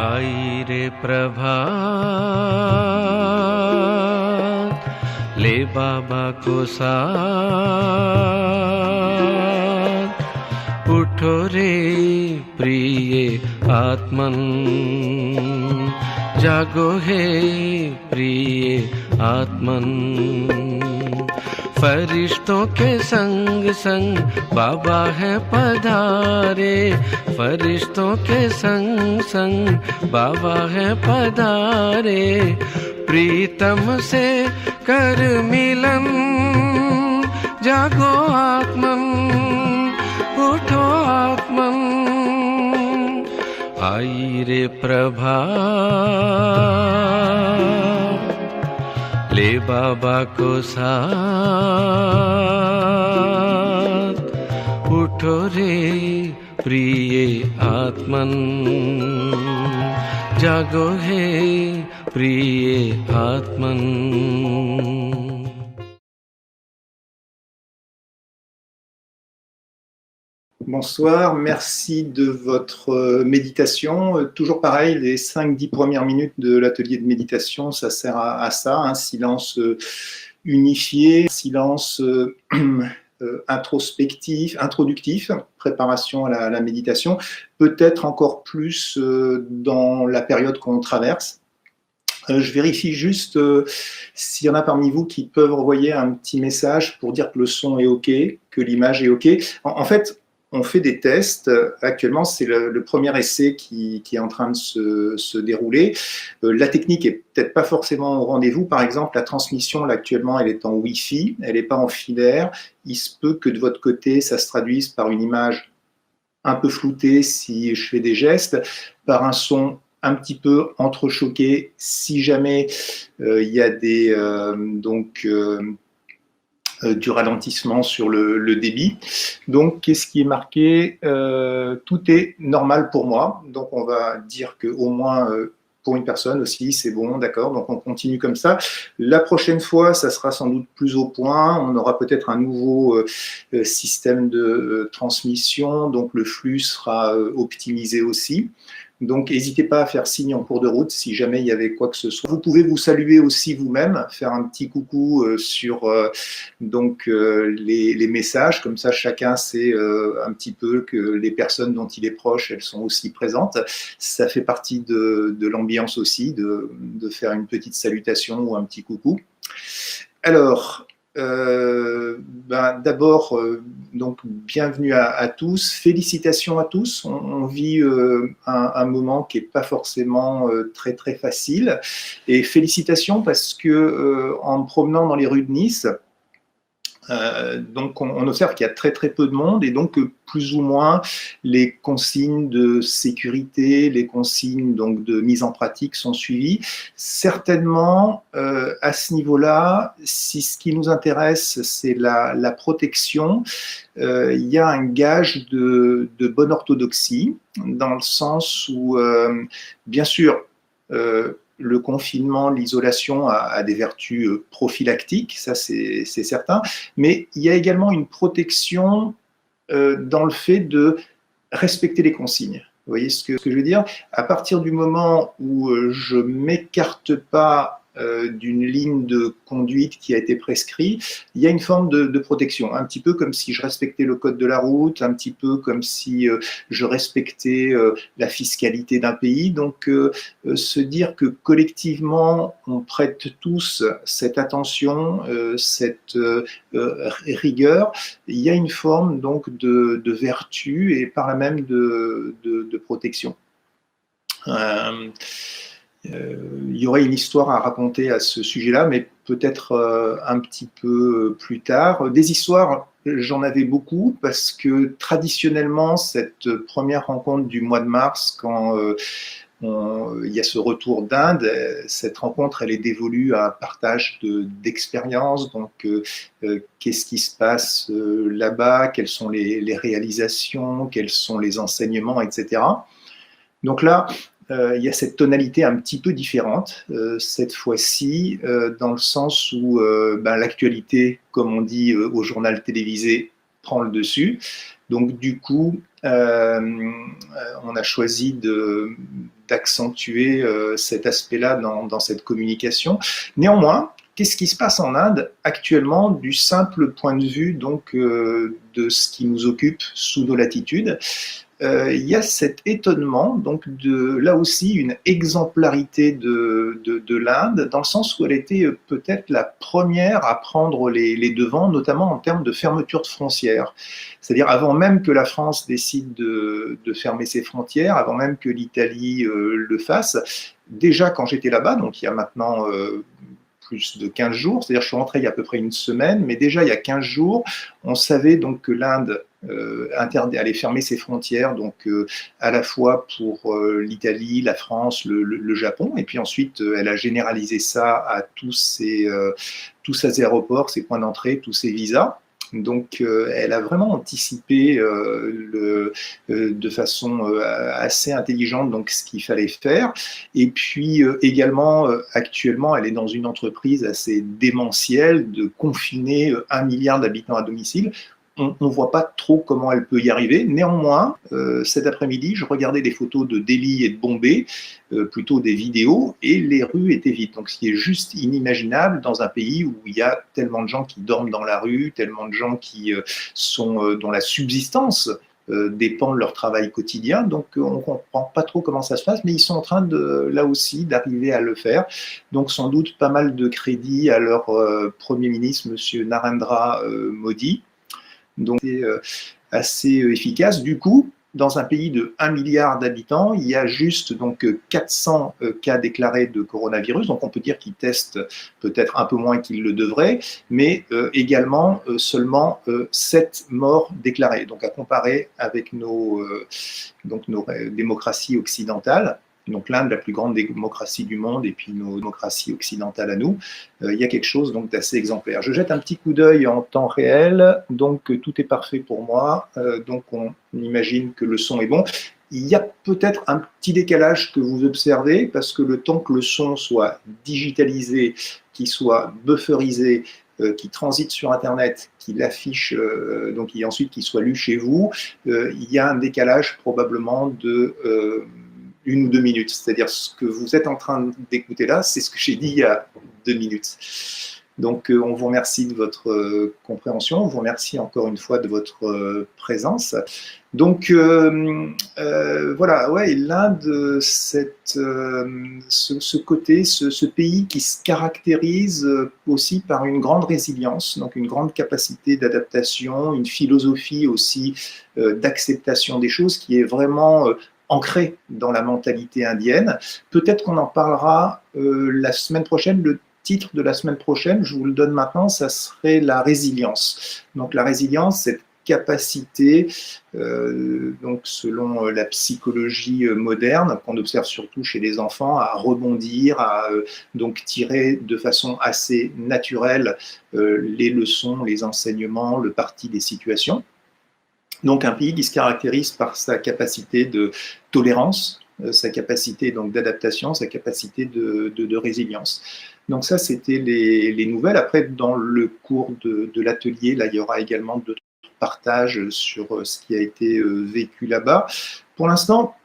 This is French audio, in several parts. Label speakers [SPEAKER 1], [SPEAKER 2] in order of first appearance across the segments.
[SPEAKER 1] आई रे प्रभात, ले बाबा को साथ, उठो रे प्रिय आत्मन, जागो हे प्रिय आत्मन। फरिश्तों के संग संग बाबा है पधारे, फरिश्तों के संग संग बाबा है पधारे। प्रीतम से कर मिलन, जागो आत्मन, उठो आत्मन। आई रे प्रभात, ले बाबा को साथ, उठो रे प्रिय आत्मन, जागो हे प्रिय आत्मन।
[SPEAKER 2] Bonsoir, merci de votre méditation. Toujours pareil, les 5-10 premières minutes de l'atelier de méditation, ça sert à ça, un silence unifié, silence introspectif, introductif, préparation à la méditation, peut-être encore plus dans la période qu'on traverse. Je vérifie juste s'il y en a parmi vous qui peuvent envoyer un petit message pour dire que le son est OK, que l'image est OK. En fait, on fait des tests. Actuellement, c'est le premier essai qui est en train de se dérouler. La technique est peut-être pas forcément au rendez-vous. Par exemple, la transmission, là, actuellement, elle est en Wi-Fi, elle n'est pas en filaire. Il se peut que de votre côté, ça se traduise par une image un peu floutée si je fais des gestes, par un son un petit peu entrechoqué si jamais il y a des du ralentissement sur le débit. Donc, qu'est-ce qui est marqué? Tout est normal pour moi. Donc, on va dire qu'au moins pour une personne aussi, c'est bon, d'accord. Donc, on continue comme ça. La prochaine fois, ça sera sans doute plus au point. On aura peut-être un nouveau système de transmission. Donc, le flux sera optimisé aussi. Donc, n'hésitez pas à faire signe en cours de route si jamais il y avait quoi que ce soit. Vous pouvez vous saluer aussi vous-même, faire un petit coucou sur les messages. Comme ça, chacun sait un petit peu que les personnes dont il est proche, elles sont aussi présentes. Ça fait partie de l'ambiance aussi, de faire une petite salutation ou un petit coucou. Alors, d'abord, donc bienvenue à tous, félicitations à tous. On vit un moment qui n'est pas forcément très très facile, et félicitations parce que en me promenant dans les rues de Nice, donc on observe qu'il y a très très peu de monde, et donc plus ou moins les consignes de sécurité, les consignes donc de mise en pratique sont suivies. Certainement à ce niveau-là, si ce qui nous intéresse c'est la protection, il y a un gage de bonne orthodoxie, dans le sens où bien sûr le confinement, l'isolation a des vertus prophylactiques, ça c'est certain, mais il y a également une protection dans le fait de respecter les consignes. Vous voyez ce que je veux dire? À partir du moment où je ne m'écarte pas d'une ligne de conduite qui a été prescrite, il y a une forme de protection, un petit peu comme si je respectais le code de la route, un petit peu comme si je respectais la fiscalité d'un pays. Donc se dire que collectivement on prête tous cette attention, cette rigueur, il y a une forme donc de vertu et par là même de protection. Il y aurait une histoire à raconter à ce sujet-là, mais peut-être un petit peu plus tard. Des histoires, j'en avais beaucoup, parce que traditionnellement, cette première rencontre du mois de mars, quand il y a ce retour d'Inde, cette rencontre, elle est dévolue à un partage d'expériences. Donc, qu'est-ce qui se passe là-bas, quelles sont les réalisations, quels sont les enseignements, etc. Donc là, il y a cette tonalité un petit peu différente, cette fois-ci, dans le sens où l'actualité, comme on dit au journal télévisé, prend le dessus. Donc du coup, on a choisi d'accentuer cet aspect-là dans cette communication. Néanmoins, qu'est-ce qui se passe en Inde actuellement du simple point de vue donc, de ce qui nous occupe sous nos latitudes? Il y a cet étonnement, donc là aussi une exemplarité de l'Inde, dans le sens où elle était peut-être la première à prendre les devants, notamment en termes de fermeture de frontières. C'est-à-dire avant même que la France décide de fermer ses frontières, avant même que l'Italie le fasse, déjà quand j'étais là-bas, donc il y a maintenant plus de 15 jours, c'est-à-dire je suis rentré il y a à peu près une semaine, mais déjà il y a 15 jours, on savait donc que l'Inde allait fermer ses frontières, donc à la fois pour l'Italie, la France, le Japon, et puis ensuite elle a généralisé ça à tous ces aéroports, ces points d'entrée, tous ces visas. Donc, elle a vraiment anticipé de façon assez intelligente donc, ce qu'il fallait faire. Et puis également, actuellement, elle est dans une entreprise assez démentielle de confiner 1 milliard d'habitants à domicile. On ne voit pas trop comment elle peut y arriver. Néanmoins, cet après-midi, je regardais des photos de Delhi et de Bombay, plutôt des vidéos, et les rues étaient vides. Donc, ce qui est juste inimaginable dans un pays où il y a tellement de gens qui dorment dans la rue, tellement de gens qui dont la subsistance dépend de leur travail quotidien. Donc, on ne comprend pas trop comment ça se passe, mais ils sont en train là aussi d'arriver à le faire. Donc, sans doute pas mal de crédit à leur Premier ministre, M. Narendra Modi. Donc, c'est assez efficace. Du coup, dans un pays de 1 milliard d'habitants, il y a juste donc 400 cas déclarés de coronavirus. Donc, on peut dire qu'ils testent peut-être un peu moins qu'ils le devraient, mais également seulement 7 morts déclarés. Donc, à comparer avec nos démocraties occidentales. Donc l'Inde, la plus grande démocratie du monde, et puis nos démocraties occidentales à nous, il y a quelque chose donc d'assez exemplaire. Je jette un petit coup d'œil en temps réel, donc tout est parfait pour moi, donc on imagine que le son est bon. Il y a peut-être un petit décalage que vous observez, parce que le temps que le son soit digitalisé, qu'il soit bufferisé, qui transite sur Internet, qui l'affiche, donc et ensuite qui soit lu chez vous, il y a un décalage probablement de 1 ou 2 minutes. C'est-à-dire ce que vous êtes en train d'écouter là, c'est ce que j'ai dit il y a 2 minutes. Donc, on vous remercie de votre compréhension, on vous remercie encore une fois de votre présence. Donc, voilà, ouais, l'Inde, ce côté, ce pays qui se caractérise aussi par une grande résilience, donc une grande capacité d'adaptation, une philosophie aussi d'acceptation des choses qui est vraiment ancrée dans la mentalité indienne. Peut-être qu'on en parlera la semaine prochaine. Le titre de la semaine prochaine, je vous le donne maintenant, ça serait la résilience. Donc la résilience, cette capacité, donc selon la psychologie moderne, qu'on observe surtout chez les enfants, à rebondir, à donc tirer de façon assez naturelle les leçons, les enseignements, le parti des situations. Donc un pays qui se caractérise par sa capacité de tolérance, sa capacité donc d'adaptation, sa capacité de résilience. Donc ça, c'était les nouvelles. Après, dans le cours de l'atelier, là, il y aura également d'autres partages sur ce qui a été vécu là-bas. Pour l'instant,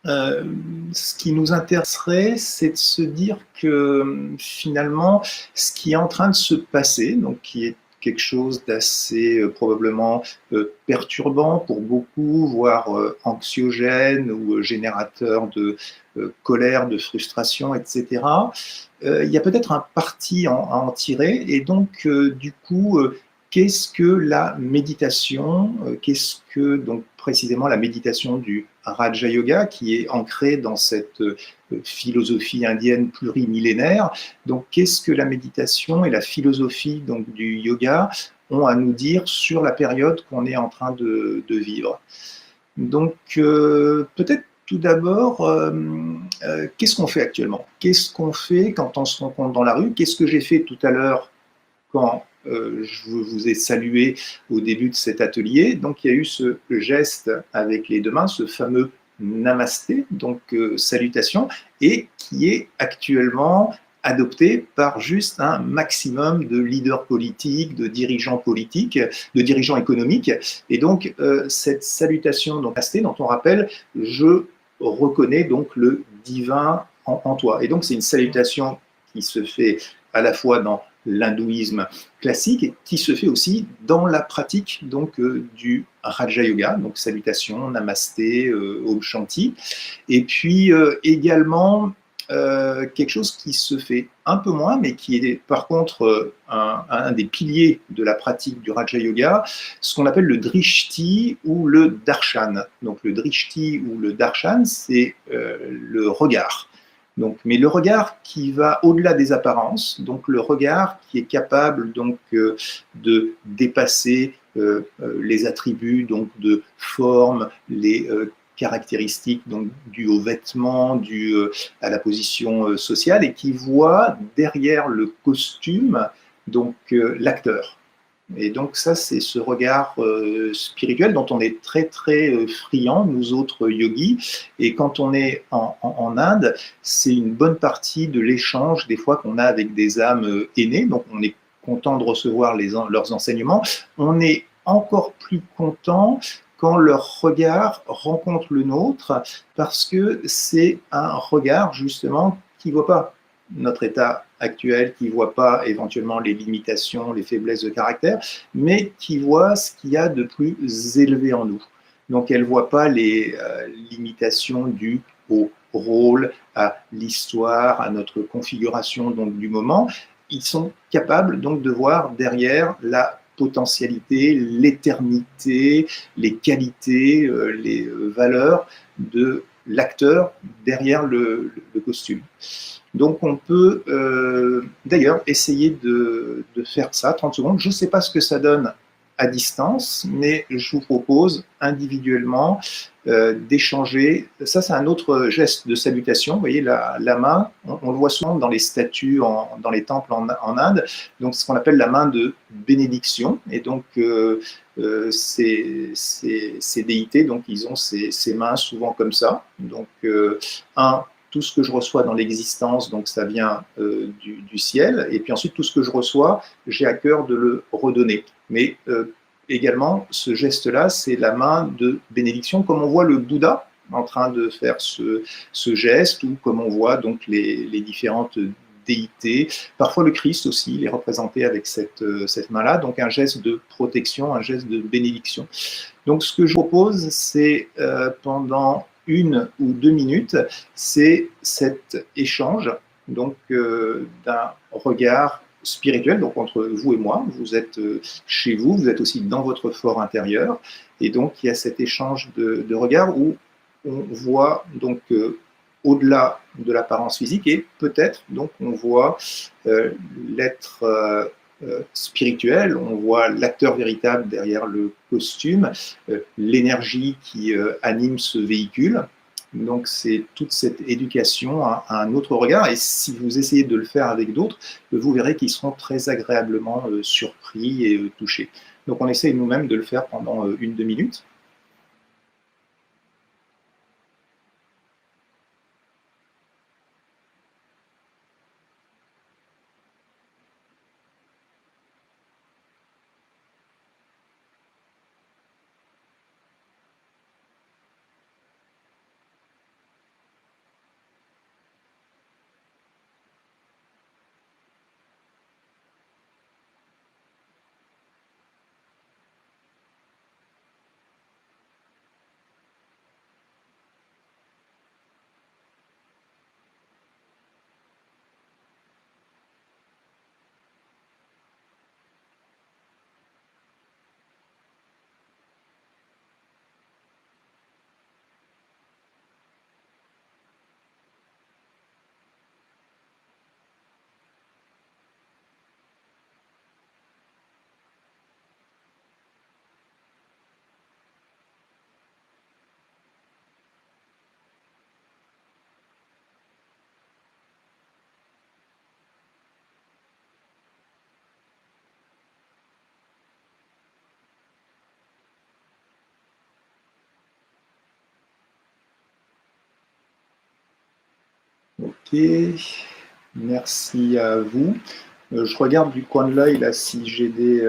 [SPEAKER 2] ce qui nous intéresserait, c'est de se dire que finalement, ce qui est en train de se passer, donc qui est quelque chose d'assez probablement perturbant pour beaucoup, voire anxiogène ou générateur de colère, de frustration, etc. Il y a peut-être un parti à en tirer, et donc du coup, qu'est-ce que la méditation, qu'est-ce que donc précisément la méditation du Raja Yoga, qui est ancrée dans cette philosophie indienne plurimillénaire. Donc, qu'est-ce que la méditation et la philosophie donc, du yoga ont à nous dire sur la période qu'on est en train de vivre? Donc, peut-être tout d'abord, qu'est-ce qu'on fait actuellement? Qu'est-ce qu'on fait quand on se rencontre dans la rue? Qu'est-ce que j'ai fait tout à l'heure quand je vous ai salué au début de cet atelier? Donc, il y a eu ce geste avec les deux mains, ce fameux namasté, donc salutation, et qui est actuellement adopté par juste un maximum de leaders politiques, de dirigeants politiques, de dirigeants économiques. Et donc, cette salutation donc, namasté, dont on rappelle, je reconnais donc le divin en toi. Et donc, c'est une salutation qui se fait à la fois dans l'hindouisme classique, qui se fait aussi dans la pratique donc du Raja Yoga, donc salutation, namasté, Om Shanti, et puis également quelque chose qui se fait un peu moins, mais qui est par contre un des piliers de la pratique du Raja Yoga, ce qu'on appelle le Drishti ou le Darshan. Donc le Drishti ou le Darshan, c'est le regard. Donc, mais le regard qui va au-delà des apparences, donc le regard qui est capable donc de dépasser les attributs donc de forme, les caractéristiques donc dues aux vêtements, dues à la position sociale, et qui voit derrière le costume donc l'acteur. Et donc ça, c'est ce regard spirituel dont on est très très friand, nous autres yogis. Et quand on est en Inde, c'est une bonne partie de l'échange des fois qu'on a avec des âmes aînées. Donc on est content de recevoir leurs enseignements. On est encore plus content quand leur regard rencontre le nôtre, parce que c'est un regard justement qui ne voit pas notre état actuel, qui ne voit pas éventuellement les limitations, les faiblesses de caractère, mais qui voit ce qu'il y a de plus élevé en nous. Donc elle ne voit pas les limitations dues au rôle, à l'histoire, à notre configuration donc, du moment. Ils sont capables donc de voir derrière la potentialité, l'éternité, les qualités, les valeurs de l'acteur derrière le costume. Donc on peut d'ailleurs essayer de faire ça, 30 secondes. Je ne sais pas ce que ça donne à distance, mais je vous propose individuellement d'échanger. Ça, c'est un autre geste de salutation. Vous voyez, la main, on le voit souvent dans les statues, dans les temples en Inde. Donc, ce qu'on appelle la main de bénédiction. Et donc, ces déités, donc, ils ont ces mains souvent comme ça. Donc, tout ce que je reçois dans l'existence, donc ça vient du ciel. Et puis ensuite, tout ce que je reçois, j'ai à cœur de le redonner. Mais également, ce geste-là, c'est la main de bénédiction, comme on voit le Bouddha en train de faire ce geste, ou comme on voit donc les différentes déités. Parfois le Christ aussi, il est représenté avec cette main-là, donc un geste de protection, un geste de bénédiction. Donc ce que je propose, c'est pendant 1 ou 2 minutes, c'est cet échange donc d'un regard spirituel, donc entre vous et moi. Vous êtes chez vous, vous êtes aussi dans votre fort intérieur, et donc il y a cet échange de regards où on voit donc au-delà de l'apparence physique, et peut-être donc on voit l'être spirituel, on voit l'acteur véritable derrière le costume, l'énergie qui anime ce véhicule. Donc c'est toute cette éducation à un autre regard, et si vous essayez de le faire avec d'autres, vous verrez qu'ils seront très agréablement surpris et touchés. Donc on essaye nous-mêmes de le faire pendant 1 ou 2 minutes. Ok, merci à vous. Je regarde du coin de l'œil là si j'ai des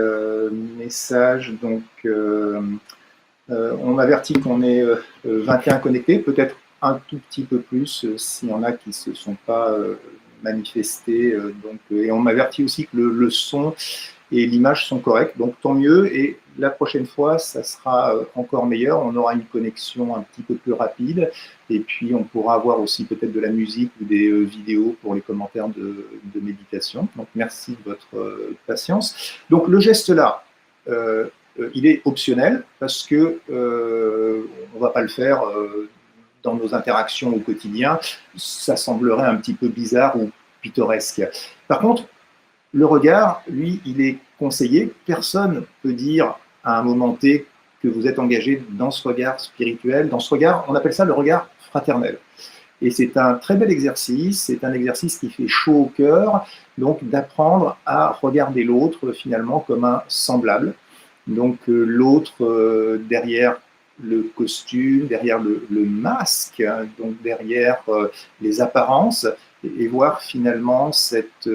[SPEAKER 2] messages. Donc, on m'avertit qu'on est 21 connectés, peut-être un tout petit peu plus s'il y en a qui ne se sont pas manifestés. Et on m'avertit aussi que le son et l'image sont corrects, donc tant mieux. Et la prochaine fois, ça sera encore meilleur. On aura une connexion un petit peu plus rapide. Et puis, on pourra avoir aussi peut-être de la musique ou des vidéos pour les commentaires de méditation. Donc, merci de votre patience. Donc, le geste là, il est optionnel parce que on ne va pas le faire dans nos interactions au quotidien. Ça semblerait un petit peu bizarre ou pittoresque. Par contre, le regard, lui, il est conseillé. Personne ne peut dire à un moment T que vous êtes engagé dans ce regard spirituel, dans ce regard, on appelle ça le regard fraternel. Et c'est un très bel exercice, c'est un exercice qui fait chaud au cœur, donc d'apprendre à regarder l'autre finalement comme un semblable. Donc l'autre derrière le costume, derrière le masque, hein, donc derrière les apparences, et voir finalement cette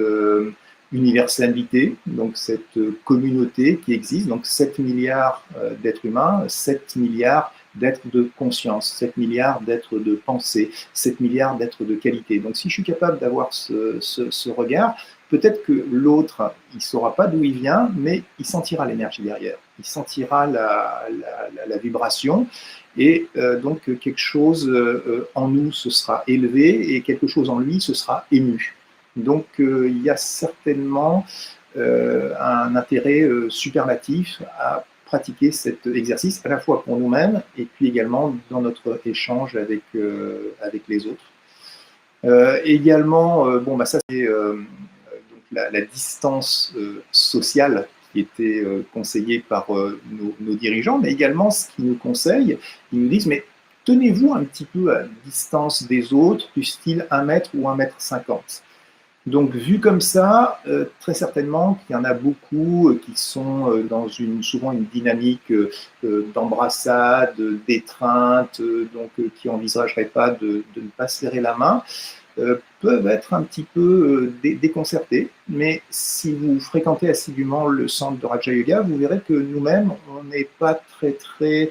[SPEAKER 2] universalité, donc cette communauté qui existe, donc 7 milliards d'êtres humains, 7 milliards d'êtres de conscience, 7 milliards d'êtres de pensée, 7 milliards d'êtres de qualité. Donc si je suis capable d'avoir ce regard, peut-être que l'autre, il ne saura pas d'où il vient, mais il sentira l'énergie derrière, il sentira la vibration, et donc quelque chose en nous se sera élevé, et quelque chose en lui se sera ému. Donc il y a certainement un intérêt superlatif à pratiquer cet exercice, à la fois pour nous-mêmes et puis également dans notre échange avec les autres. Également, bon, bah ça c'est la distance sociale qui était conseillée par nos dirigeants, mais également ce qu'ils nous conseillent, ils nous disent, mais tenez-vous un petit peu à distance des autres, du style 1 mètre ou 1,50 m. Donc, vu comme ça, très certainement qu'il y en a beaucoup qui sont dans souvent une dynamique d'embrassade, d'étreinte, qui n'envisageraient pas de ne pas serrer la main, peuvent être un petit peu déconcertés. Mais si vous fréquentez assidûment le centre de Raja Yoga, vous verrez que nous-mêmes, on n'est pas très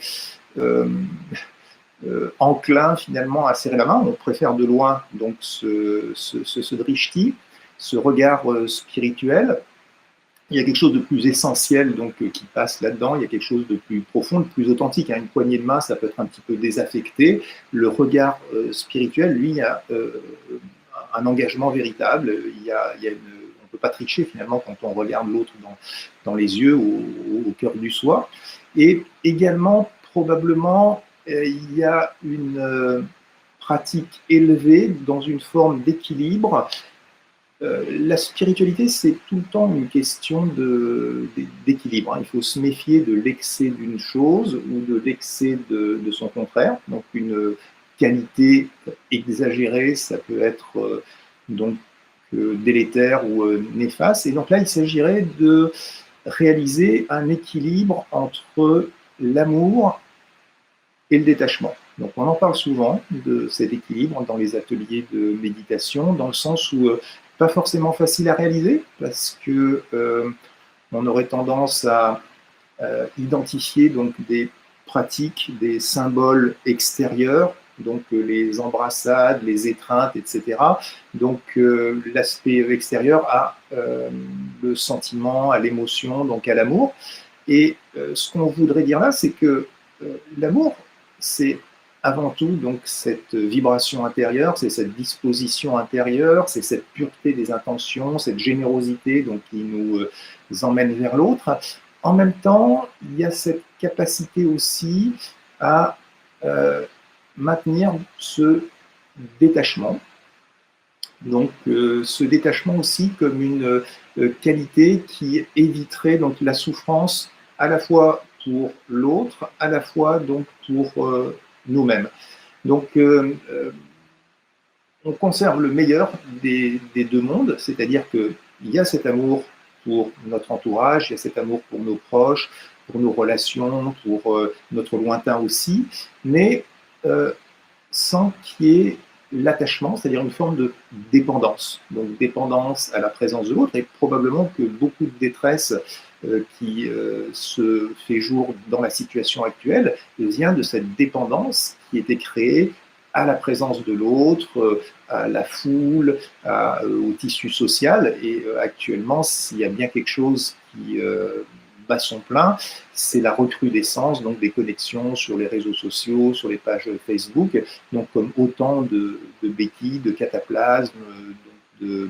[SPEAKER 2] enclin finalement à serrer la main. On préfère de loin donc ce drishti, ce regard spirituel. Il y a quelque chose de plus essentiel donc qui passe là-dedans. Il y a quelque chose de plus profond, de plus authentique. Une poignée de main, ça peut être un petit peu désaffecté. Le regard spirituel, lui, il y a un engagement véritable. On ne peut pas tricher finalement quand on regarde l'autre dans les yeux, au cœur du soi. Et également, probablement, il y a une pratique élevée dans une forme d'équilibre. La spiritualité, c'est tout le temps une question d'équilibre. Il faut se méfier de l'excès d'une chose ou de l'excès de son contraire. Donc une qualité exagérée, ça peut être délétère ou néfaste. Et donc là, il s'agirait de réaliser un équilibre entre l'amour et le détachement. Donc on en parle souvent de cet équilibre dans les ateliers de méditation, dans le sens où pas forcément facile à réaliser, parce que on aurait tendance à identifier donc des pratiques, des symboles extérieurs, donc les embrassades, les étreintes, etc. Donc l'aspect extérieur a le sentiment, à l'émotion, donc à l'amour. Et ce qu'on voudrait dire là, c'est que l'amour, c'est avant tout donc cette vibration intérieure, c'est cette disposition intérieure, c'est cette pureté des intentions, cette générosité donc qui nous emmène vers l'autre. En même temps, il y a cette capacité aussi à maintenir ce détachement. Donc ce détachement aussi comme une qualité qui éviterait donc la souffrance à la fois pour l'autre, à la fois donc pour nous-mêmes. Donc on conserve le meilleur des deux mondes, c'est-à-dire qu'il y a cet amour pour notre entourage, il y a cet amour pour nos proches, pour nos relations, pour notre lointain aussi, mais sans qu'il y ait l'attachement, c'est-à-dire une forme de dépendance. Donc dépendance à la présence de l'autre, et probablement que beaucoup de détresse qui se fait jour dans la situation actuelle vient de cette dépendance qui était créée à la présence de l'autre, à la foule, au tissu social. Et actuellement, s'il y a bien quelque chose qui bat son plein, c'est la recrudescence donc des connexions sur les réseaux sociaux, sur les pages Facebook, donc comme autant de béquilles, de cataplasmes, de,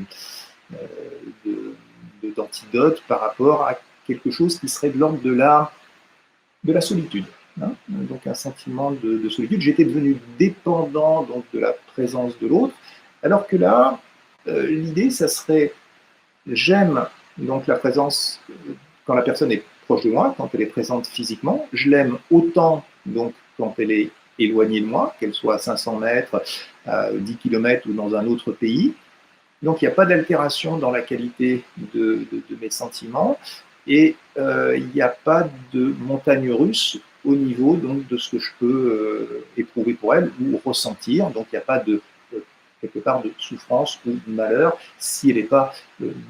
[SPEAKER 2] d'antidotes par rapport à quelque chose qui serait de l'ordre de la solitude. Hein, donc un sentiment de solitude. J'étais devenu dépendant donc de la présence de l'autre, alors que là, l'idée, ça serait j'aime donc la présence quand la personne est proche de moi, quand elle est présente physiquement. Je l'aime autant donc quand elle est éloignée de moi, qu'elle soit à 500 mètres, à 10 km ou dans un autre pays. Donc il n'y a pas d'altération dans la qualité de mes sentiments, et il n'y a pas de montagne russe au niveau donc, de ce que je peux éprouver pour elle ou ressentir. Donc il n'y a pas de quelque part de souffrance ou de malheur si elle n'est pas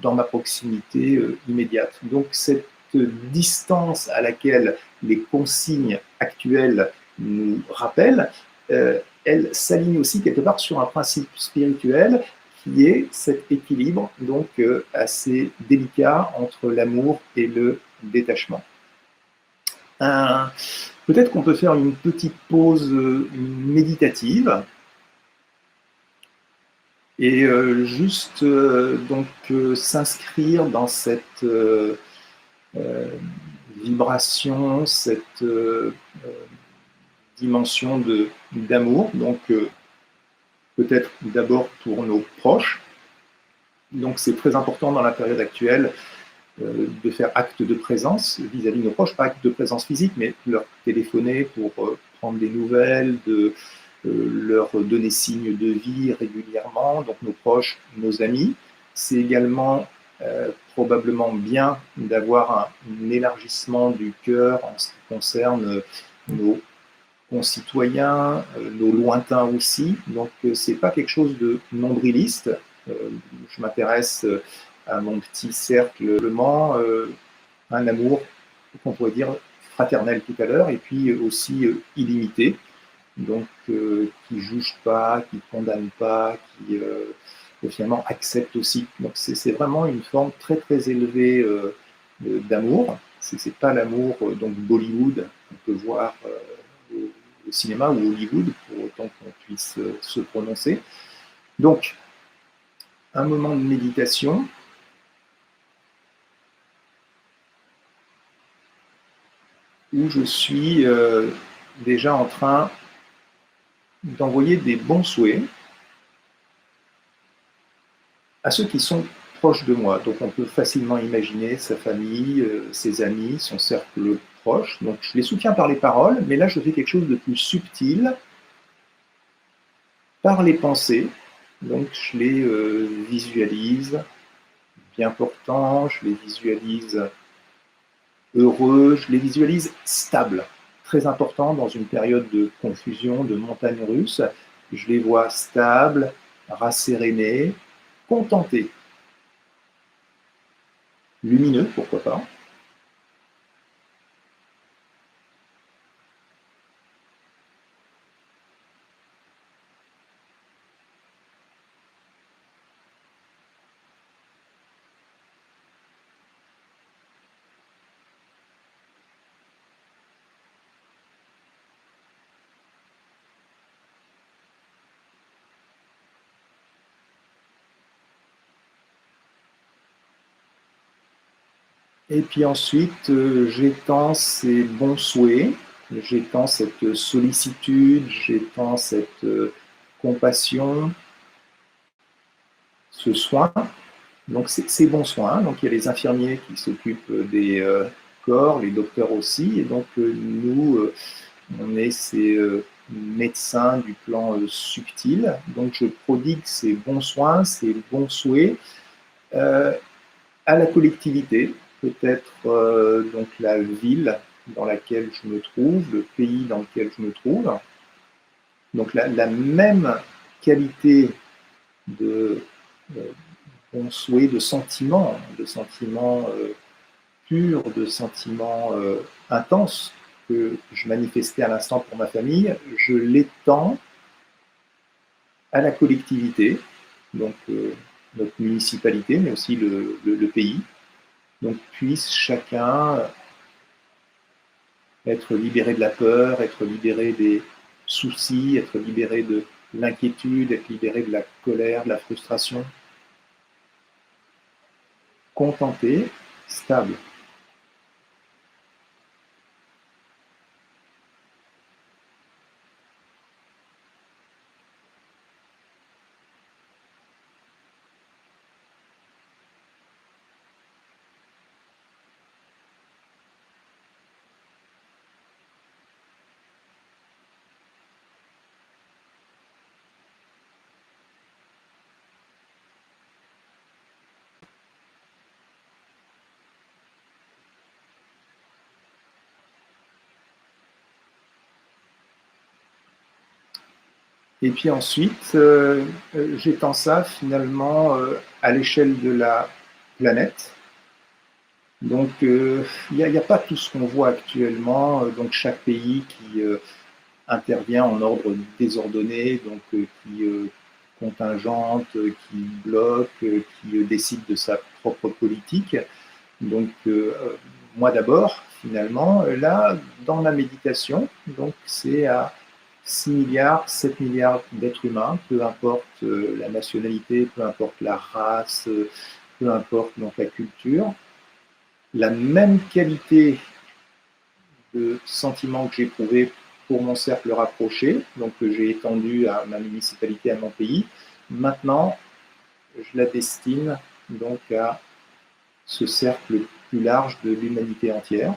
[SPEAKER 2] dans ma proximité immédiate. Donc cette distance à laquelle les consignes actuelles nous rappellent, elle s'aligne aussi quelque part sur un principe spirituel qui est cet équilibre donc assez délicat entre l'amour et le détachement. Peut-être qu'on peut faire une petite pause méditative et juste donc s'inscrire dans cette vibration, cette dimension d'amour, donc peut-être d'abord pour nos proches. Donc c'est très important dans la période actuelle de faire acte de présence vis-à-vis de nos proches, pas acte de présence physique, mais leur téléphoner pour prendre des nouvelles, de leur donner signe de vie régulièrement, donc nos proches, nos amis. C'est également probablement bien d'avoir un élargissement du cœur en ce qui concerne nos concitoyens, nos lointains aussi. Donc c'est pas quelque chose de nombriliste. Je m'intéresse à mon petit cercle, un amour qu'on pourrait dire fraternel tout à l'heure, et puis aussi illimité, donc qui juge pas, qui condamne pas, qui finalement accepte aussi. Donc c'est vraiment une forme très très élevée d'amour. C'est pas l'amour donc Bollywood qu'on peut voir au cinéma ou Hollywood, pour autant qu'on puisse se prononcer. Donc, un moment de méditation. Où je suis déjà en train d'envoyer des bons souhaits à ceux qui sont proches de moi. Donc on peut facilement imaginer sa famille, ses amis, son cercle proche. Donc je les soutiens par les paroles, mais là je fais quelque chose de plus subtil par les pensées. Donc je les visualise bien portants, je les visualise heureux, je les visualise stables. Très important dans une période de confusion, de montagne russe. Je les vois stables, rassérénés, contentés, lumineux, pourquoi pas. Et puis ensuite, j'étends ces bons souhaits, j'étends cette sollicitude, j'étends cette compassion, ce soin. Donc ces bons soins. Donc il y a les infirmiers qui s'occupent des corps, les docteurs aussi. Et donc nous, on est ces médecins du plan subtil. Donc je prodigue ces bons soins, ces bons souhaits à la collectivité, peut-être donc la ville dans laquelle je me trouve, le pays dans lequel je me trouve. Donc la même qualité de bons souhaits, de sentiments purs, de sentiments intenses que je manifestais à l'instant pour ma famille, je l'étends à la collectivité, donc notre municipalité, mais aussi le pays. Donc puisse chacun être libéré de la peur, être libéré des soucis, être libéré de l'inquiétude, être libéré de la colère, de la frustration, contenté, stable. Et puis ensuite, j'étends ça finalement à l'échelle de la planète. Donc il n'y a pas tout ce qu'on voit actuellement, donc chaque pays qui intervient en ordre désordonné, donc qui contingente, qui bloque, qui décide de sa propre politique. Donc moi d'abord, finalement, là, dans la méditation, donc c'est à 6 milliards, 7 milliards d'êtres humains, peu importe la nationalité, peu importe la race, peu importe donc la culture, la même qualité de sentiments que j'éprouvais pour mon cercle rapproché, donc que j'ai étendu à ma municipalité, à mon pays, maintenant je la destine donc à ce cercle plus large de l'humanité entière.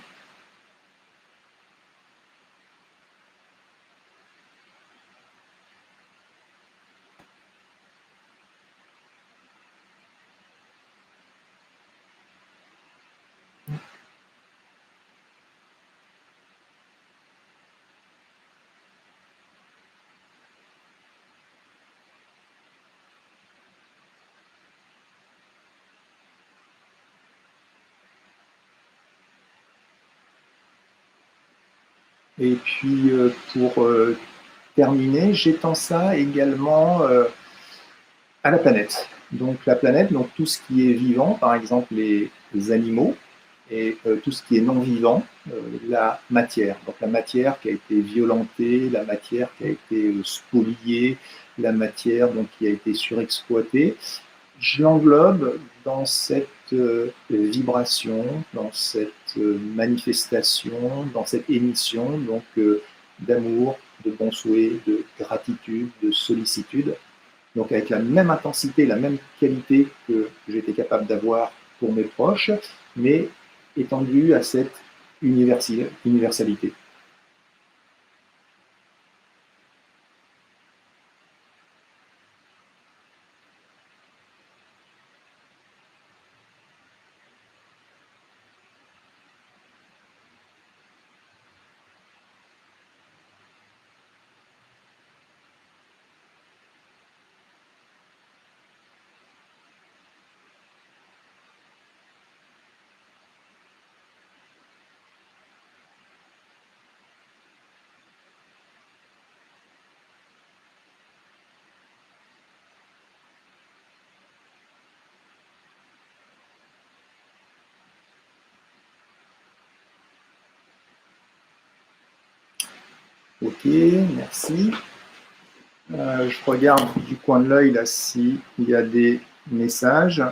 [SPEAKER 2] Et puis pour terminer, j'étends ça également à la planète. Donc la planète, donc tout ce qui est vivant, par exemple les animaux, et tout ce qui est non vivant, la matière. Donc la matière qui a été violentée, la matière qui a été spoliée, la matière donc, qui a été surexploitée. Je l'englobe dans cette vibration, dans cette manifestation, dans cette émission donc d'amour, de bons souhaits, de gratitude, de sollicitude. Donc avec la même intensité, la même qualité que j'étais capable d'avoir pour mes proches, mais étendue à cette universalité. Ok, merci. Je regarde du coin de l'œil là s'il y a des messages.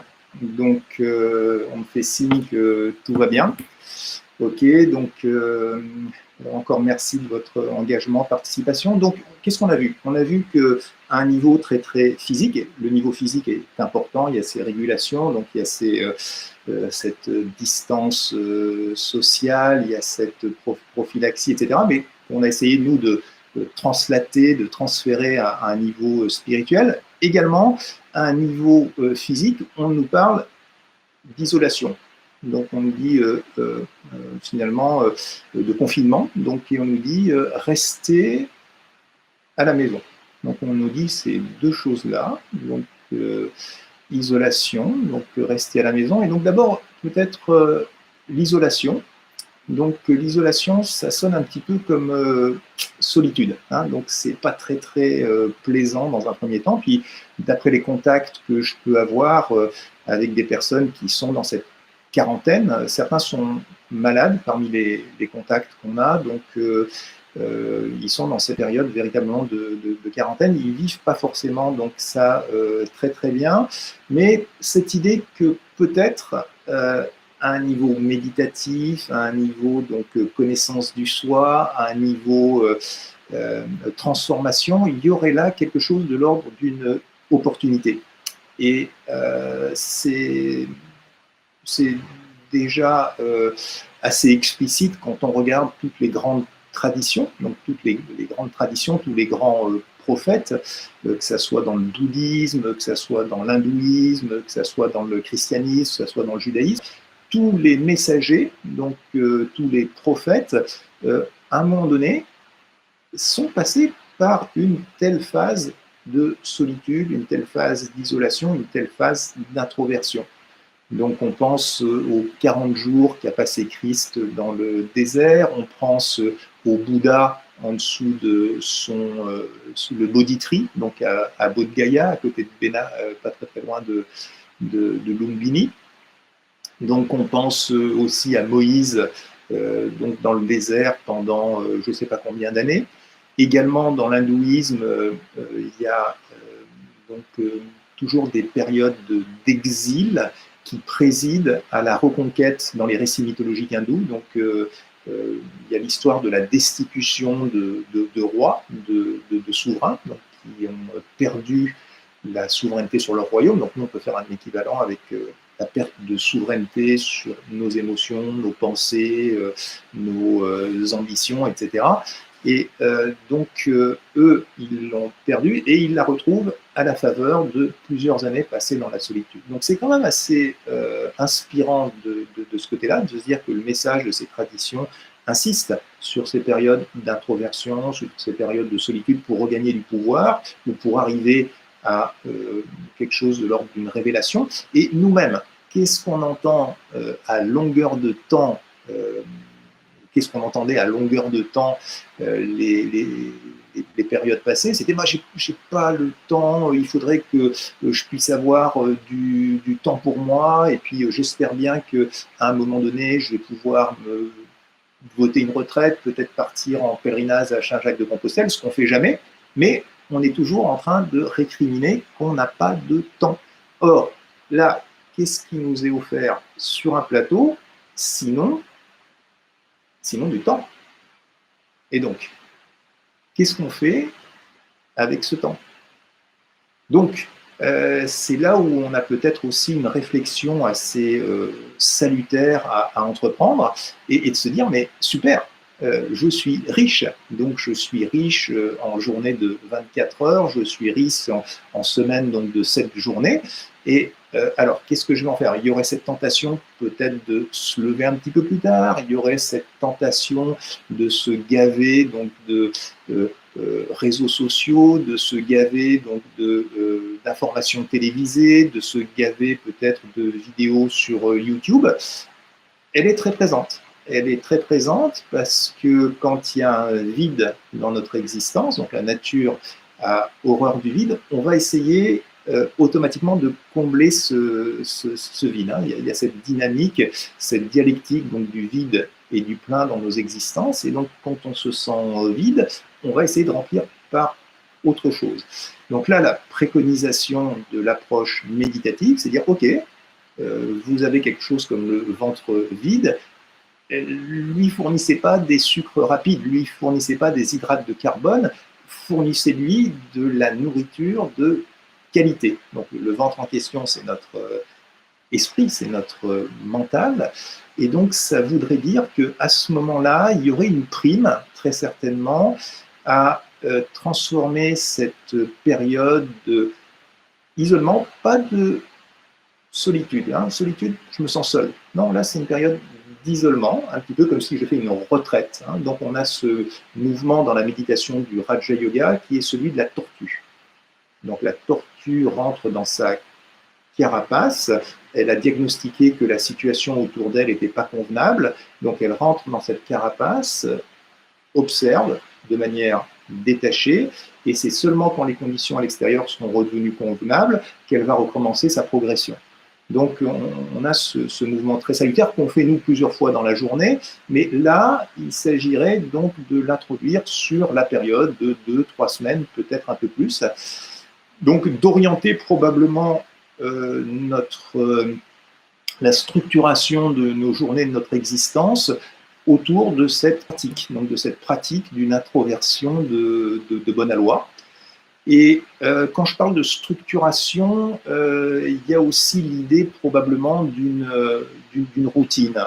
[SPEAKER 2] Donc, on me fait signe que tout va bien. Ok, donc encore merci de votre engagement, participation. Donc, qu'est-ce qu'on a vu? On a vu qu'à un niveau très très physique, le niveau physique est important, il y a ces régulations, donc il y a cette distance sociale, il y a cette prophylaxie, etc. Mais on a essayé, nous, de translater, de transférer à un niveau spirituel. Également, à un niveau physique, on nous parle d'isolation. Donc on nous dit finalement de confinement, donc et on nous dit restez à la maison. Donc on nous dit ces deux choses-là, donc isolation, donc rester à la maison. Et donc d'abord peut-être l'isolation. Donc l'isolation, ça sonne un petit peu comme solitude, hein, donc c'est pas très très plaisant dans un premier temps. Puis d'après les contacts que je peux avoir avec des personnes qui sont dans cette quarantaine, certains sont malades parmi les contacts qu'on a, donc ils sont dans cette période véritablement de quarantaine. Ils vivent pas forcément donc ça très très bien, mais cette idée que peut-être à un niveau méditatif, à un niveau donc connaissance du soi, à un niveau transformation, il y aurait là quelque chose de l'ordre d'une opportunité. Et c'est déjà assez explicite quand on regarde toutes les grandes traditions, donc toutes les grandes traditions, tous les grands prophètes, que ce soit dans le bouddhisme, que ce soit dans l'hindouisme, que ce soit dans le christianisme, que ce soit dans le judaïsme, tous les messagers, donc tous les prophètes, à un moment donné, sont passés par une telle phase de solitude, une telle phase d'isolation, une telle phase d'introversion. Donc on pense aux 40 jours qu'a passé Christ dans le désert, on pense au Bouddha en dessous de sous le Bodhi-tree, donc à Bodh Gaya, à côté de Bena, pas très très loin de Lumbini. Donc on pense aussi à Moïse donc dans le désert pendant je ne sais pas combien d'années. Également dans l'hindouisme, il y a donc toujours des périodes d'exil qui président à la reconquête dans les récits mythologiques hindous. Donc il y a l'histoire de la destitution de rois, de souverains, donc, qui ont perdu la souveraineté sur leur royaume. Donc nous, on peut faire un équivalent avec la perte de souveraineté sur nos émotions, nos pensées, nos ambitions, etc. Et donc eux, ils l'ont perdue et ils la retrouvent à la faveur de plusieurs années passées dans la solitude. Donc c'est quand même assez inspirant de ce côté-là, de se dire que le message de ces traditions insiste sur ces périodes d'introversion, sur ces périodes de solitude pour regagner du pouvoir ou pour arriver à quelque chose de l'ordre d'une révélation. Et nous-mêmes, qu'est-ce qu'on entend à longueur de temps qu'est-ce qu'on entendait à longueur de temps les périodes passées? C'était moi, j'ai pas le temps, il faudrait que je puisse avoir du temps pour moi, et puis j'espère bien qu'à un moment donné, je vais pouvoir me voter une retraite, peut-être partir en pèlerinage à Saint-Jacques-de-Compostelle, ce qu'on fait jamais, mais on est toujours en train de récriminer qu'on n'a pas de temps. Or, là, qu'est-ce qui nous est offert sur un plateau, sinon du temps? Et donc, qu'est-ce qu'on fait avec ce temps? Donc, c'est là où on a peut-être aussi une réflexion assez salutaire à entreprendre et de se dire, mais super, je suis riche, donc je suis riche en journée de 24 heures, je suis riche en semaine donc de 7 journées, et alors qu'est-ce que je vais en faire? Il y aurait cette tentation peut-être de se lever un petit peu plus tard, il y aurait cette tentation de se gaver donc de réseaux sociaux, de se gaver donc d'informations télévisées, de se gaver peut-être de vidéos sur YouTube. Elle est très présente. Elle est très présente parce que quand il y a un vide dans notre existence, donc la nature a horreur du vide, on va essayer automatiquement de combler ce vide. Hein. Il y a cette dynamique, cette dialectique donc, du vide et du plein dans nos existences. Et donc, quand on se sent vide, on va essayer de remplir par autre chose. Donc là, la préconisation de l'approche méditative, c'est dire, OK, vous avez quelque chose comme le ventre vide, lui fournissez pas des sucres rapides, lui fournissez pas des hydrates de carbone, fournissez-lui de la nourriture de qualité. Donc le ventre en question, c'est notre esprit, c'est notre mental, et donc ça voudrait dire qu'à ce moment-là, il y aurait une prime, très certainement, à transformer cette période d'isolement, pas de solitude. Hein. Solitude, je me sens seul. Non, là, c'est une période d'isolement, un petit peu comme si je fais une retraite. Hein. Donc on a ce mouvement dans la méditation du Raja Yoga qui est celui de la tortue. Donc la tortue rentre dans sa carapace, elle a diagnostiqué que la situation autour d'elle n'était pas convenable, donc elle rentre dans cette carapace, observe de manière détachée, et c'est seulement quand les conditions à l'extérieur sont redevenues convenables qu'elle va recommencer sa progression. Donc on a ce mouvement très salutaire qu'on fait nous plusieurs fois dans la journée, mais là il s'agirait donc de l'introduire sur la période de 2-3 semaines, peut-être un peu plus. Donc d'orienter probablement la structuration de nos journées, de notre existence autour de cette pratique, donc de cette pratique d'une introversion de bonne aloi. Et quand je parle de structuration, il y a aussi l'idée probablement d'une routine,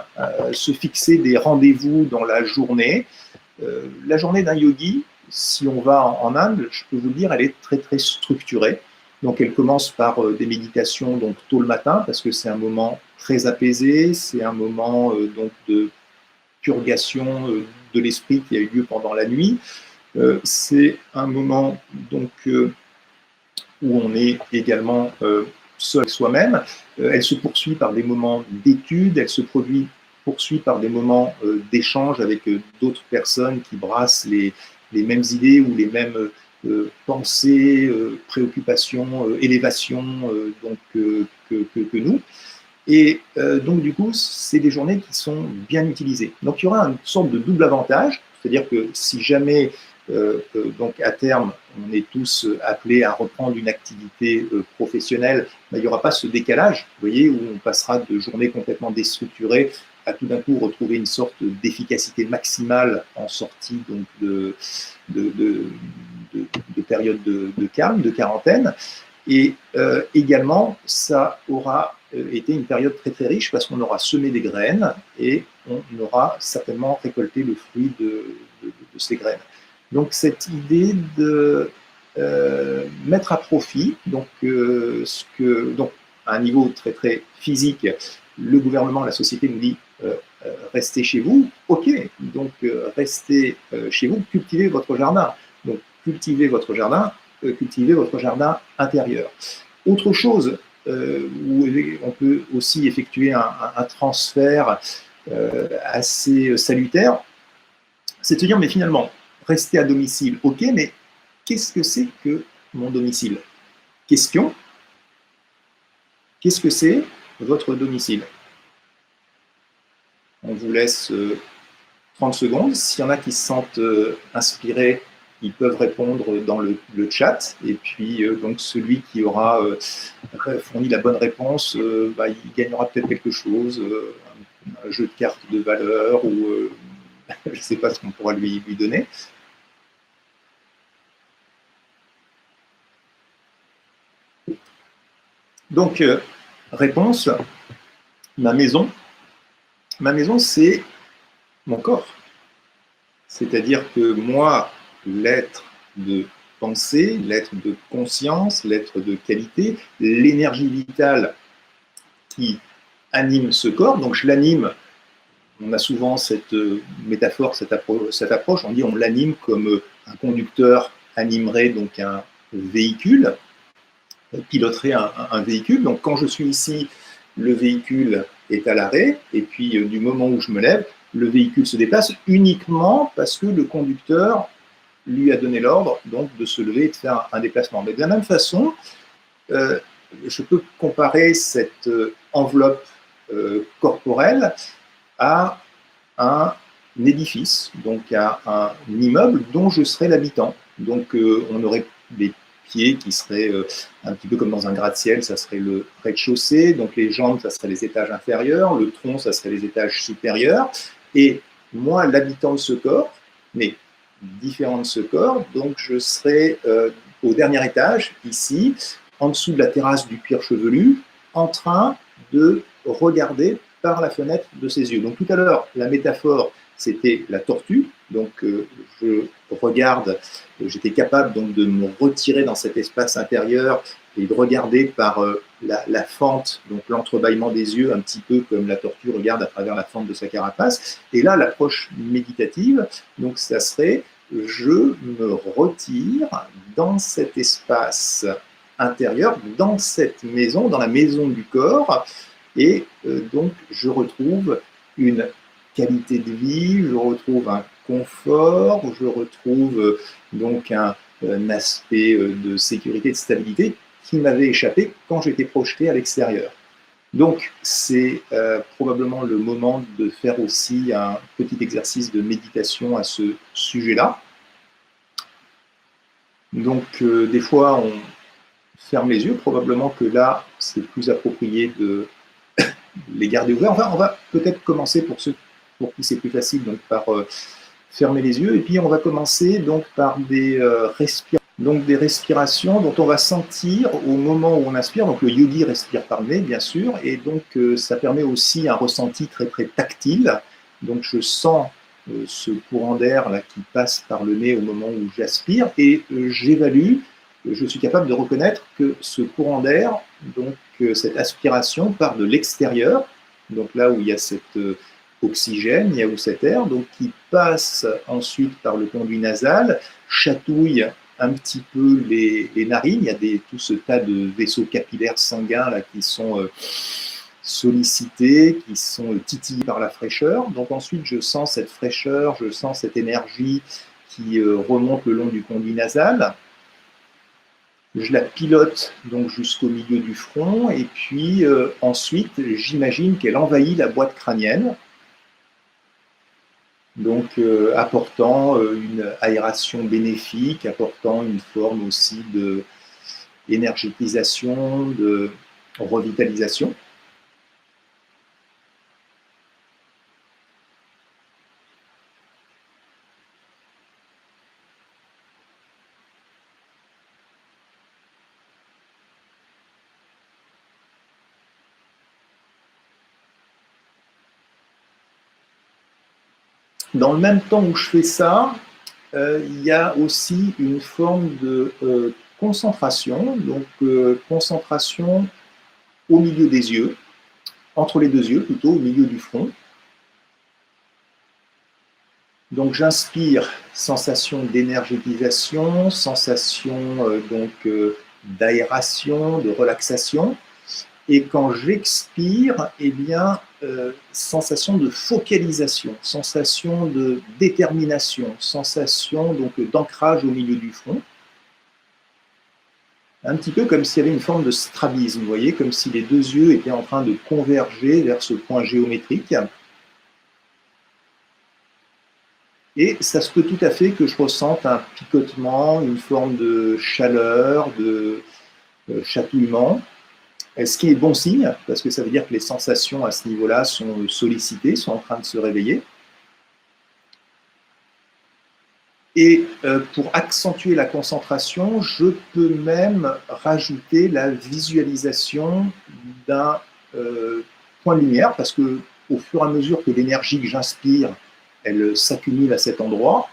[SPEAKER 2] se fixer des rendez-vous dans la journée. La journée d'un yogi, si on va en Inde, je peux vous le dire, elle est très très structurée. Donc elle commence par des méditations donc tôt le matin parce que c'est un moment très apaisé, c'est un moment donc de purgation de l'esprit qui a eu lieu pendant la nuit. C'est un moment donc où on est également seul avec soi-même. Elle se poursuit par des moments d'étude, elle se poursuit par des moments d'échange avec d'autres personnes qui brassent les mêmes idées ou les mêmes pensées, préoccupations, élévations donc, que nous. Et donc, du coup, c'est des journées qui sont bien utilisées. Donc, il y aura une sorte de double avantage, c'est-à-dire que si jamais, donc à terme, on est tous appelés à reprendre une activité professionnelle, ben, il n'y aura pas ce décalage, vous voyez, où on passera de journées complètement déstructurées à tout d'un coup retrouver une sorte d'efficacité maximale en sortie donc de période de calme, de quarantaine. Et également, ça aura été une période très très riche parce qu'on aura semé des graines et on aura certainement récolté le fruit de ces graines. Donc cette idée de mettre à profit, donc, donc à un niveau très très physique, le gouvernement, la société nous dit restez chez vous, ok, donc restez chez vous, cultivez votre jardin. Donc cultivez votre jardin intérieur. Autre chose où on peut aussi effectuer un transfert assez salutaire, c'est de se dire, mais finalement, rester à domicile, ok, mais qu'est-ce que c'est que mon domicile? Question, qu'est-ce que c'est votre domicile? On vous laisse 30 secondes. S'il y en a qui se sentent inspirés, ils peuvent répondre dans le chat. Et puis, donc, celui qui aura fourni la bonne réponse, bah, il gagnera peut-être quelque chose, un jeu de cartes de valeur ou je ne sais pas ce qu'on pourra lui donner. Donc, réponse, ma maison, c'est mon corps. C'est-à-dire que moi, l'être de pensée, l'être de conscience, l'être de qualité, l'énergie vitale qui anime ce corps, donc je l'anime, on a souvent cette métaphore, cette approche, on dit on l'anime comme un conducteur animerait donc un véhicule, piloterait un véhicule. Donc quand je suis ici, le véhicule est à l'arrêt, et puis du moment où je me lève, le véhicule se déplace uniquement parce que le conducteur lui a donné l'ordre donc de se lever et de faire un déplacement. Mais de la même façon, je peux comparer cette enveloppe corporelle à un édifice, donc à un immeuble dont je serais l'habitant. Donc on aurait des pieds qui seraient un petit peu comme dans un gratte-ciel, ça serait le rez-de-chaussée, donc les jambes, ça serait les étages inférieurs, le tronc, ça serait les étages supérieurs, et moi, l'habitant de ce corps, mais différent de ce corps, donc je serai au dernier étage, ici, en dessous de la terrasse du cuir chevelu, en train de regarder par la fenêtre de ses yeux. Donc tout à l'heure, la métaphore, c'était la tortue, donc je regarde, j'étais capable donc de me retirer dans cet espace intérieur et de regarder par la fente, donc l'entrebâillement des yeux, un petit peu comme la tortue regarde à travers la fente de sa carapace. Et là, l'approche méditative, donc ça serait je me retire dans cet espace intérieur, dans cette maison, dans la maison du corps, et donc je retrouve une qualité de vie, je retrouve un confort, je retrouve donc un aspect de sécurité, de stabilité qui m'avait échappé quand j'étais projeté à l'extérieur. Donc, c'est probablement le moment de faire aussi un petit exercice de méditation à ce sujet-là. Donc, des fois, on ferme les yeux. Probablement que là, c'est plus approprié de les garder ouverts. Enfin, on va peut-être commencer pour ceux pour qui c'est plus facile, donc par fermer les yeux. Et puis, on va commencer donc par des respirations dont on va sentir au moment où on inspire. Donc le yogi respire par le nez, bien sûr, et donc ça permet aussi un ressenti très très tactile. Donc je sens ce courant d'air là qui passe par le nez au moment où j'aspire, et j'évalue, je suis capable de reconnaître que ce courant d'air, donc cette aspiration part de l'extérieur, donc là où il y a cet oxygène, il y a où cet air, donc qui passe ensuite par le conduit nasal, chatouille un petit peu les narines. Il y a tout ce tas de vaisseaux capillaires sanguins là, qui sont sollicités, qui sont titillés par la fraîcheur. Donc ensuite, je sens cette fraîcheur, je sens cette énergie qui remonte le long du conduit nasal. Je la pilote donc jusqu'au milieu du front, et puis ensuite, j'imagine qu'elle envahit la boîte crânienne, donc apportant une aération bénéfique, apportant une forme aussi de énergétisation, de revitalisation. Dans le même temps où je fais ça, il y a aussi une forme de concentration, donc concentration au milieu des yeux, entre les deux yeux plutôt, au milieu du front. Donc j'inspire, sensation d'énergétisation, sensation d'aération, de relaxation. Et quand j'expire, eh bien, sensation de focalisation, sensation de détermination, sensation donc d'ancrage au milieu du front. Un petit peu comme s'il y avait une forme de strabisme, vous voyez, comme si les deux yeux étaient en train de converger vers ce point géométrique. Et ça se peut tout à fait que je ressente un picotement, une forme de chaleur, de chatouillement. Ce qui est bon signe, parce que ça veut dire que les sensations à ce niveau-là sont sollicitées, sont en train de se réveiller. Et pour accentuer la concentration, je peux même rajouter la visualisation d'un point de lumière, parce que au fur et à mesure que l'énergie que j'inspire, elle s'accumule à cet endroit,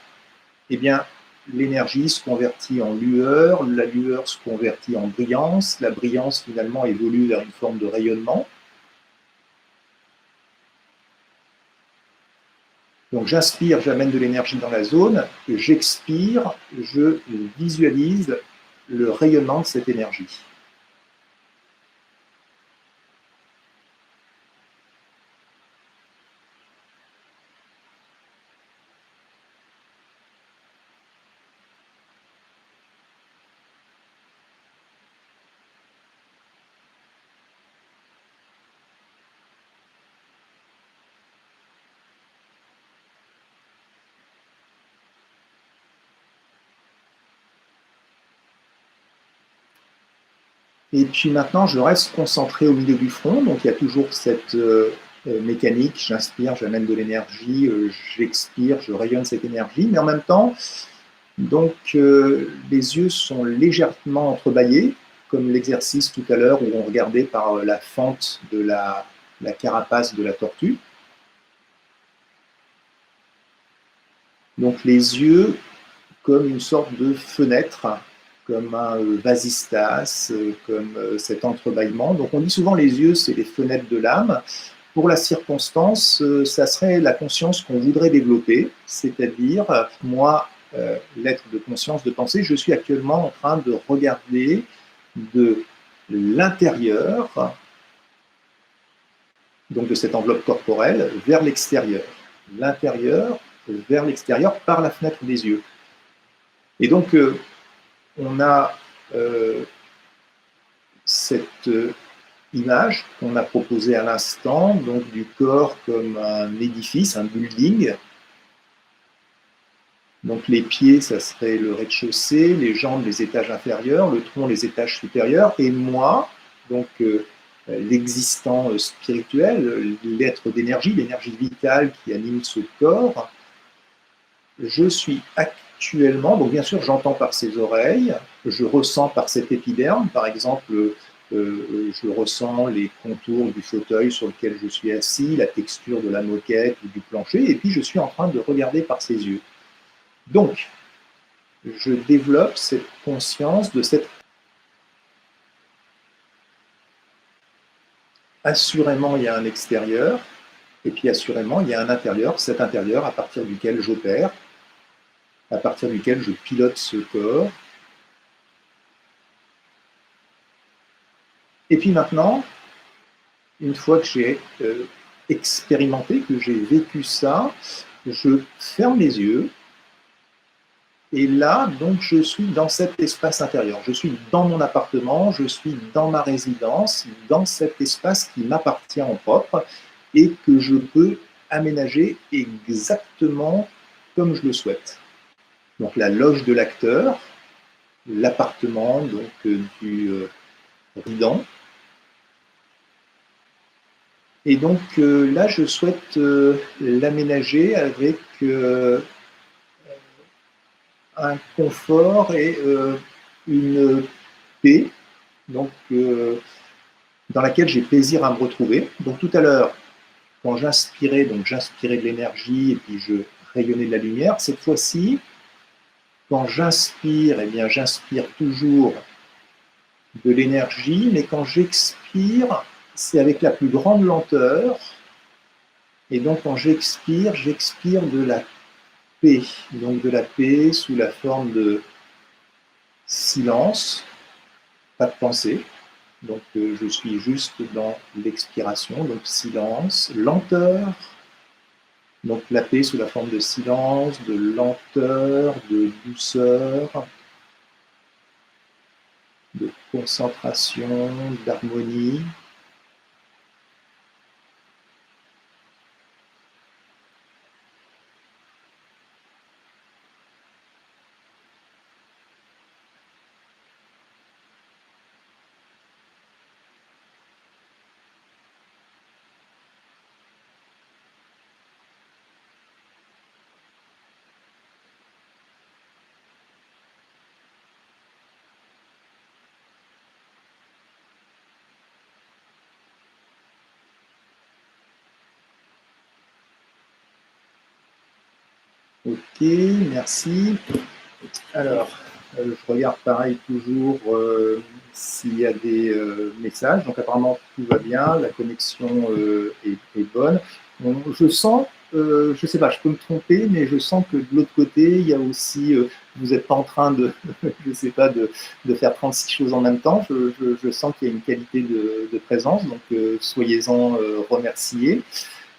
[SPEAKER 2] eh bien, l'énergie se convertit en lueur, la lueur se convertit en brillance, la brillance finalement évolue vers une forme de rayonnement. Donc j'inspire, j'amène de l'énergie dans la zone, j'expire, je visualise le rayonnement de cette énergie. Et puis maintenant, je reste concentré au milieu du front, donc il y a toujours cette mécanique, j'inspire, j'amène de l'énergie, j'expire, je rayonne cette énergie, mais en même temps, donc les yeux sont légèrement entrebâillés, comme l'exercice tout à l'heure où on regardait par la fente de la carapace de la tortue. Donc les yeux comme une sorte de fenêtre comme un vasistas, comme cet entrebâillement. Donc on dit souvent les yeux, c'est les fenêtres de l'âme. Pour la circonstance, ça serait la conscience qu'on voudrait développer, c'est-à-dire, moi, l'être de conscience, de pensée, je suis actuellement en train de regarder de l'intérieur, donc de cette enveloppe corporelle, vers l'extérieur. L'intérieur vers l'extérieur par la fenêtre des yeux. Et donc, on a cette image qu'on a proposée à l'instant, donc du corps comme un édifice, un building. Donc les pieds, ça serait le rez-de-chaussée, les jambes, les étages inférieurs, le tronc, les étages supérieurs, et moi, donc l'existant spirituel, l'être d'énergie, l'énergie vitale qui anime ce corps, je suis actuellement, donc bien sûr j'entends par ces oreilles, je ressens par cet épiderme, par exemple, je ressens les contours du fauteuil sur lequel je suis assis, la texture de la moquette ou du plancher, et puis je suis en train de regarder par ses yeux. Donc, je développe cette conscience de cette... Assurément, il y a un extérieur, et puis assurément, il y a un intérieur, cet intérieur à partir duquel j'opère, à partir duquel je pilote ce corps. Et puis maintenant, une fois que j'ai expérimenté, que j'ai vécu ça, je ferme les yeux, et là, donc, je suis dans cet espace intérieur. Je suis dans mon appartement, je suis dans ma résidence, dans cet espace qui m'appartient en propre et que je peux aménager exactement comme je le souhaite. Donc, la loge de l'acteur, l'appartement donc du résident. Et donc là, je souhaite l'aménager avec un confort et une paix, donc, dans laquelle j'ai plaisir à me retrouver. Donc tout à l'heure, quand j'inspirais, donc j'inspirais de l'énergie et puis je rayonnais de la lumière. Cette fois-ci, quand j'inspire, eh bien j'inspire toujours de l'énergie, mais quand j'expire, c'est avec la plus grande lenteur. Et donc quand j'expire de la paix. Donc de la paix sous la forme de silence, pas de pensée. Donc je suis juste dans l'expiration, donc silence, lenteur. Donc la paix sous la forme de silence, de lenteur, de douceur, de concentration, d'harmonie. Ok, merci. Alors, je regarde pareil toujours s'il y a des messages. Donc apparemment tout va bien, la connexion est bonne. Bon, je sens, je ne sais pas, je peux me tromper, mais je sens que de l'autre côté, il y a aussi, vous n'êtes pas en train de, je ne sais pas, de faire 36 choses en même temps. Je sens qu'il y a une qualité de présence, donc soyez-en remerciés.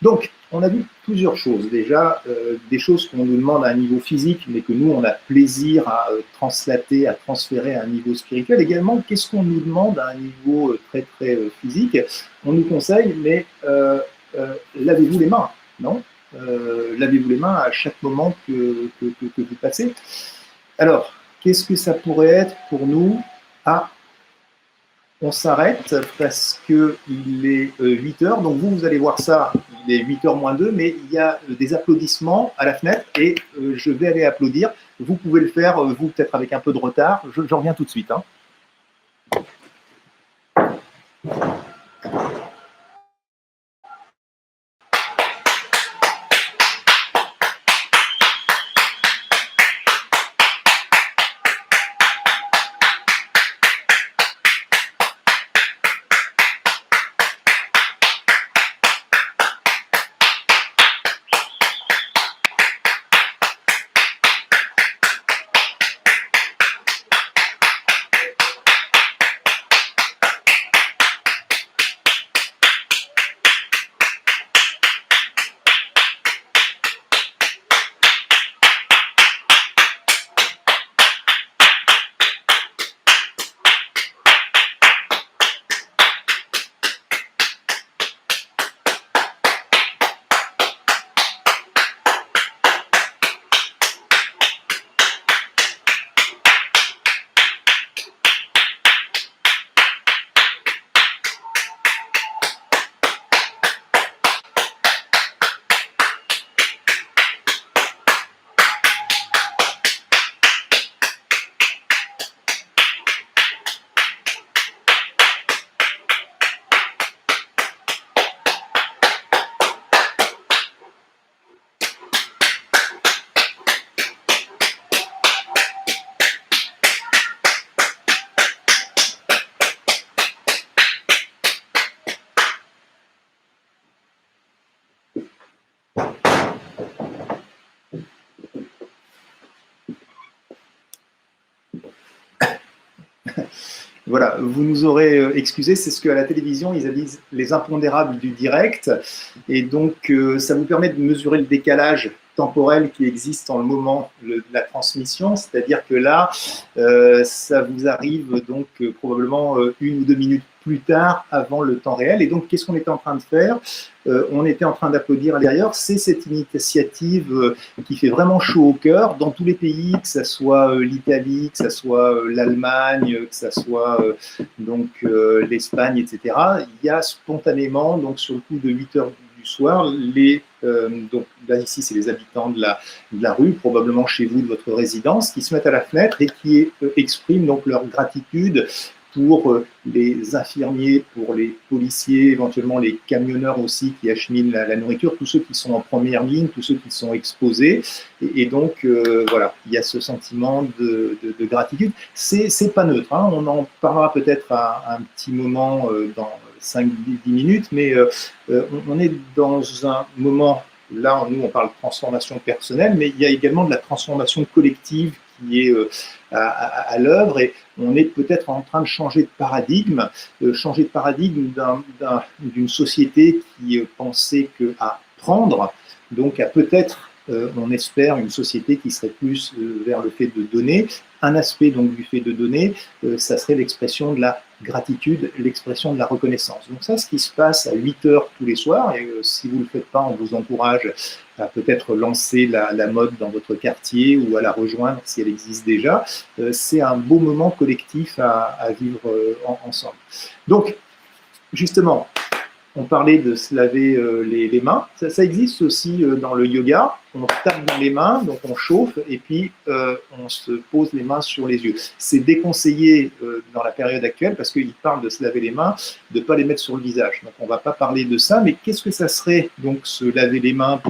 [SPEAKER 2] Donc, on a vu plusieurs choses. Déjà, des choses qu'on nous demande à un niveau physique, mais que nous, on a plaisir à translater, à transférer à un niveau spirituel. Également, qu'est-ce qu'on nous demande à un niveau très, très physique? On nous conseille, mais lavez-vous les mains, non? Lavez-vous les mains à chaque moment que vous passez. Alors, qu'est-ce que ça pourrait être pour nous? Ah, on s'arrête parce qu'il est 8 heures. Donc vous allez voir ça, il est 8h moins 2, mais il y a des applaudissements à la fenêtre et je vais aller applaudir. Vous pouvez le faire, vous peut-être avec un peu de retard. Je reviens tout de suite. Hein. Voilà, vous nous aurez excusé, c'est ce qu'à la télévision, ils appellent les impondérables du direct. Et donc, ça vous permet de mesurer le décalage temporel qui existe en le moment de la transmission. C'est-à-dire que là, ça vous arrive donc probablement 1 ou 2 minutes plus tard avant le temps réel. Et donc, qu'est-ce qu'on était en train de faire? On était en train d'applaudir à l'intérieur. C'est cette initiative qui fait vraiment chaud au cœur dans tous les pays, que ce soit l'Italie, que ce soit l'Allemagne, que ce soit donc l'Espagne, etc. Il y a spontanément, donc sur le coup de 8 heures du soir, donc là ici c'est les habitants de la rue, probablement chez vous de votre résidence, qui se mettent à la fenêtre et qui expriment donc leur gratitude pour les infirmiers, pour les policiers, éventuellement les camionneurs aussi qui acheminent la nourriture, tous ceux qui sont en première ligne, tous ceux qui sont exposés. Et donc, voilà, il y a ce sentiment de gratitude. C'est pas neutre, hein. On en parlera peut-être à un petit moment dans 5-10 minutes, mais on est dans un moment, là, nous, on parle de transformation personnelle, mais il y a également de la transformation collective qui est à l'œuvre, et on est peut-être en train de changer de paradigme d'une société qui pensait qu'à prendre, donc à peut-être, on espère, une société qui serait plus vers le fait de donner. Un aspect donc du fait de donner, ça serait l'expression de la gratitude, l'expression de la reconnaissance. Donc ça, ce qui se passe à 8 heures tous les soirs, et si vous ne le faites pas, on vous encourage à peut-être lancer la mode dans votre quartier ou à la rejoindre si elle existe déjà. C'est un beau moment collectif à vivre ensemble. Donc, justement, on parlait de se laver les mains. Ça existe aussi dans le yoga. On tape dans les mains, donc on chauffe, et puis on se pose les mains sur les yeux. C'est déconseillé dans la période actuelle, parce qu'il parle de se laver les mains, de ne pas les mettre sur le visage. Donc on ne va pas parler de ça, mais qu'est-ce que ça serait, donc, se laver les mains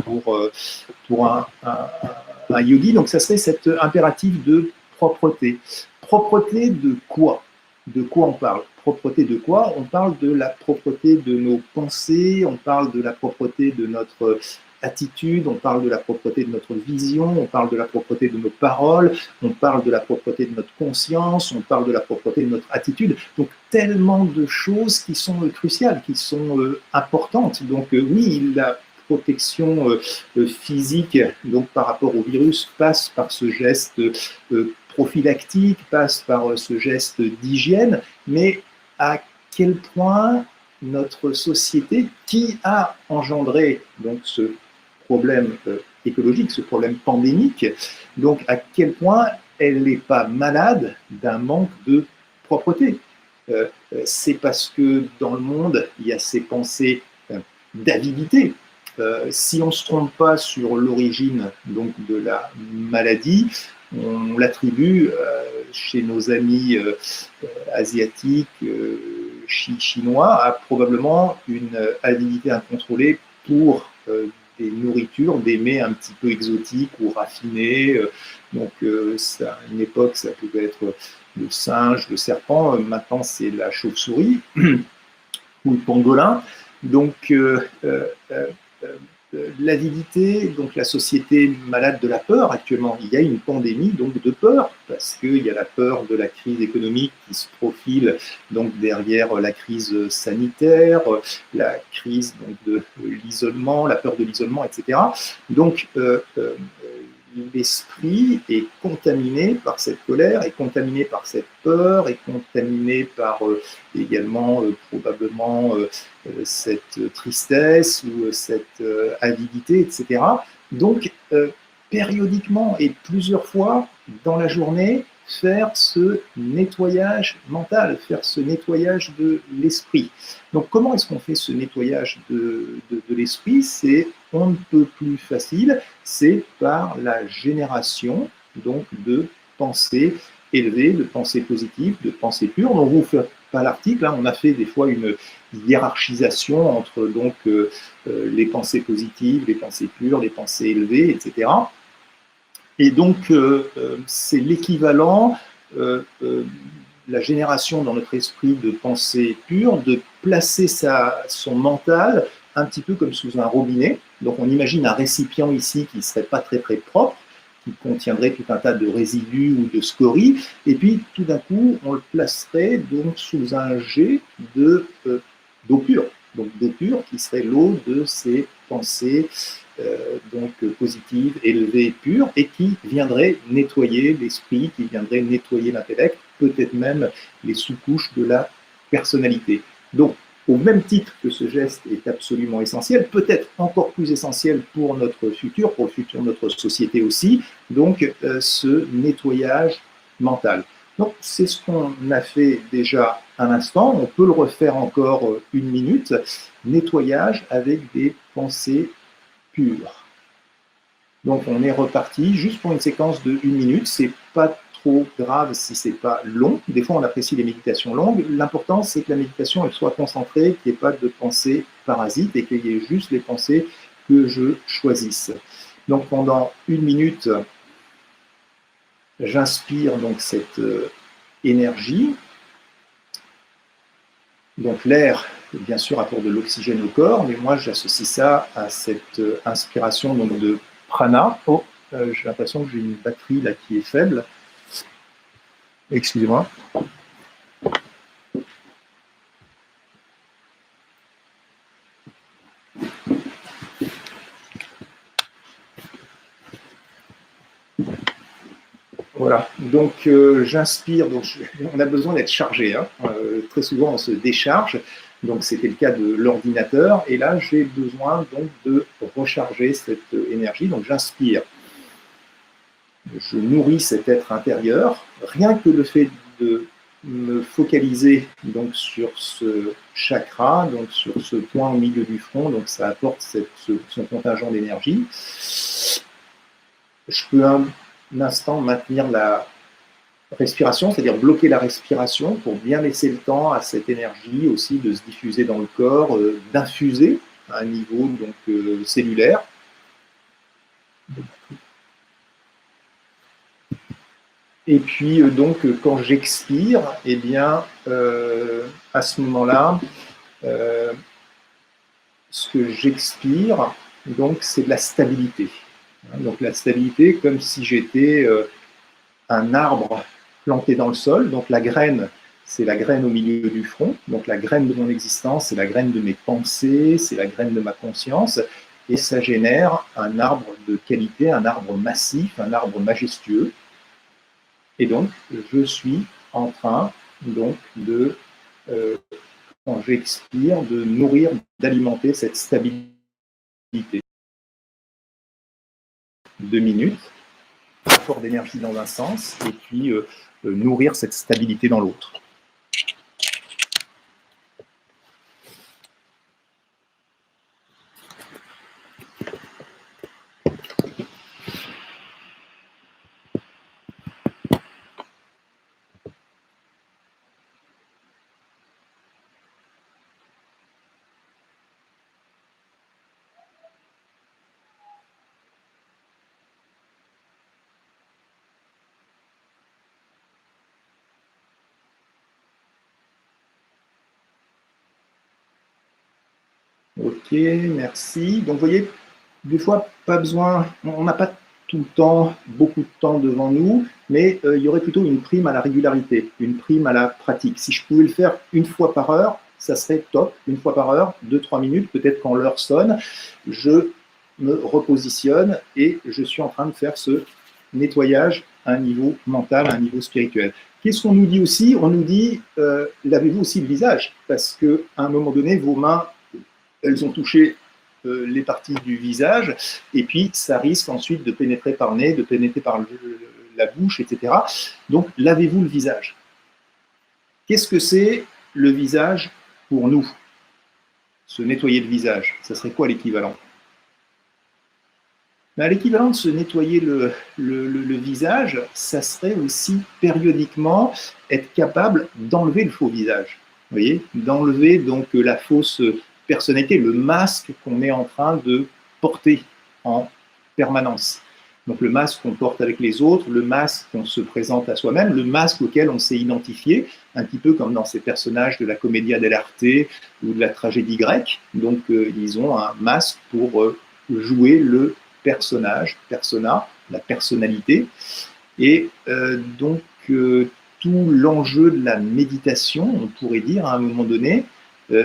[SPEAKER 2] pour un yogi? Donc ça serait cet impératif de propreté. Propreté de quoi? De quoi on parle? Propreté de quoi? On parle de la propreté de nos pensées, on parle de la propreté de notre attitude, on parle de la propreté de notre vision, on parle de la propreté de nos paroles, on parle de la propreté de notre conscience, on parle de la propreté de notre attitude. Donc tellement de choses qui sont cruciales, qui sont importantes. Donc oui, la protection physique, donc par rapport au virus, passe par ce geste prophylactique, passe par ce geste d'hygiène, mais à quel point notre société, qui a engendré donc ce problème écologique, ce problème pandémique, donc à quel point elle n'est pas malade d'un manque de propreté. C'est parce que dans le monde, il y a ces pensées d'avidité. Si on ne se trompe pas sur l'origine donc de la maladie, on l'attribue chez nos amis asiatiques, chinois, à probablement une avidité incontrôlée pour des nourritures, des mets un petit peu exotiques ou raffinés. Donc, à une époque, ça pouvait être le singe, le serpent. Maintenant, c'est la chauve-souris ou le pangolin. Donc, l'avidité, donc la société malade de la peur actuellement. Il y a une pandémie donc de peur, parce qu'il y a la peur de la crise économique qui se profile donc derrière la crise sanitaire, la crise donc de l'isolement, la peur de l'isolement, etc. Donc l'esprit est contaminé par cette colère, est contaminé par cette peur, est contaminé par également probablement cette tristesse ou cette avidité, etc. Donc, périodiquement et plusieurs fois dans la journée, faire ce nettoyage mental, faire ce nettoyage de l'esprit. Donc, comment est-ce qu'on fait ce nettoyage de l'esprit? C'est on ne peut plus facile, c'est par la génération donc de pensées élevées, de pensées positives, de pensées pures. Donc, vous ne faites pas l'article, hein, on a fait des fois une hiérarchisation entre donc les pensées positives, les pensées pures, les pensées élevées, etc. Et donc, c'est l'équivalent, la génération dans notre esprit de pensée pure, de placer son mental un petit peu comme sous un robinet. Donc, on imagine un récipient ici qui ne serait pas très très propre, qui contiendrait tout un tas de résidus ou de scories, et puis tout d'un coup, on le placerait donc sous un jet d'eau pure, donc d'eau pure qui serait l'eau de ces pensées donc positives, élevées, pures, et qui viendrait nettoyer l'esprit, qui viendrait nettoyer l'intellect, peut-être même les sous-couches de la personnalité. Donc, au même titre que ce geste est absolument essentiel, peut-être encore plus essentiel pour notre futur, pour le futur de notre société aussi, donc ce nettoyage mental. Donc c'est ce qu'on a fait déjà un instant, on peut le refaire encore une minute, nettoyage avec des pensées pures. Donc on est reparti juste pour une séquence de 1 minute, c'est pas trop grave si c'est pas long. Des fois, on apprécie les méditations longues. L'important, c'est que la méditation elle soit concentrée, qu'il n'y ait pas de pensées parasites et qu'il y ait juste les pensées que je choisisse. Donc, pendant 1 minute, j'inspire donc cette énergie. Donc, l'air, bien sûr, apporte de l'oxygène au corps, mais moi, j'associe ça à cette inspiration donc, de prana. Oh, j'ai l'impression que j'ai une batterie là qui est faible. Excusez-moi. Voilà, donc j'inspire, donc on a besoin d'être chargé, hein. Très souvent on se décharge, donc c'était le cas de l'ordinateur, et là j'ai besoin donc de recharger cette énergie, donc j'inspire, je nourris cet être intérieur, rien que le fait de me focaliser donc sur ce chakra, donc sur ce point au milieu du front, donc ça apporte son contingent d'énergie. Je peux un instant maintenir la respiration, c'est-à-dire bloquer la respiration pour bien laisser le temps à cette énergie aussi de se diffuser dans le corps, d'infuser à un niveau donc, cellulaire. Et puis donc quand j'expire, eh bien à ce moment-là, ce que j'expire, donc c'est de la stabilité. Donc la stabilité, comme si j'étais un arbre planté dans le sol. Donc la graine, c'est la graine au milieu du front. Donc la graine de mon existence, c'est la graine de mes pensées, c'est la graine de ma conscience. Et ça génère un arbre de qualité, un arbre massif, un arbre majestueux. Et donc, je suis en train donc de, quand j'expire, de nourrir, d'alimenter cette stabilité. 2 minutes, apport d'énergie dans un sens, et puis nourrir cette stabilité dans l'autre. Ok, merci. Donc, vous voyez, des fois, pas besoin, on n'a pas tout le temps, beaucoup de temps devant nous, mais il y aurait plutôt une prime à la régularité, une prime à la pratique. Si je pouvais le faire 1 fois par heure, ça serait top, 1 fois par heure, 2-3 minutes, peut-être quand l'heure sonne, je me repositionne et je suis en train de faire ce nettoyage à un niveau mental, à un niveau spirituel. Qu'est-ce qu'on nous dit aussi? On nous dit, lavez-vous aussi le visage, parce qu'à un moment donné, vos mains, elles ont touché les parties du visage, et puis ça risque ensuite de pénétrer par le nez, de pénétrer par la bouche, etc. Donc, lavez-vous le visage. Qu'est-ce que c'est le visage pour nous? Se nettoyer le visage, ça serait quoi l'équivalent? L'équivalent de se nettoyer le visage, ça serait aussi périodiquement être capable d'enlever le faux visage. Vous voyez, d'enlever donc la fausse personnalité, le masque qu'on est en train de porter en permanence. Donc le masque qu'on porte avec les autres, le masque qu'on se présente à soi-même, le masque auquel on s'est identifié, un petit peu comme dans ces personnages de la commedia dell'arte ou de la tragédie grecque. Donc ils ont un masque pour jouer le personnage, persona, la personnalité. Et donc, tout l'enjeu de la méditation, on pourrait dire à un moment donné,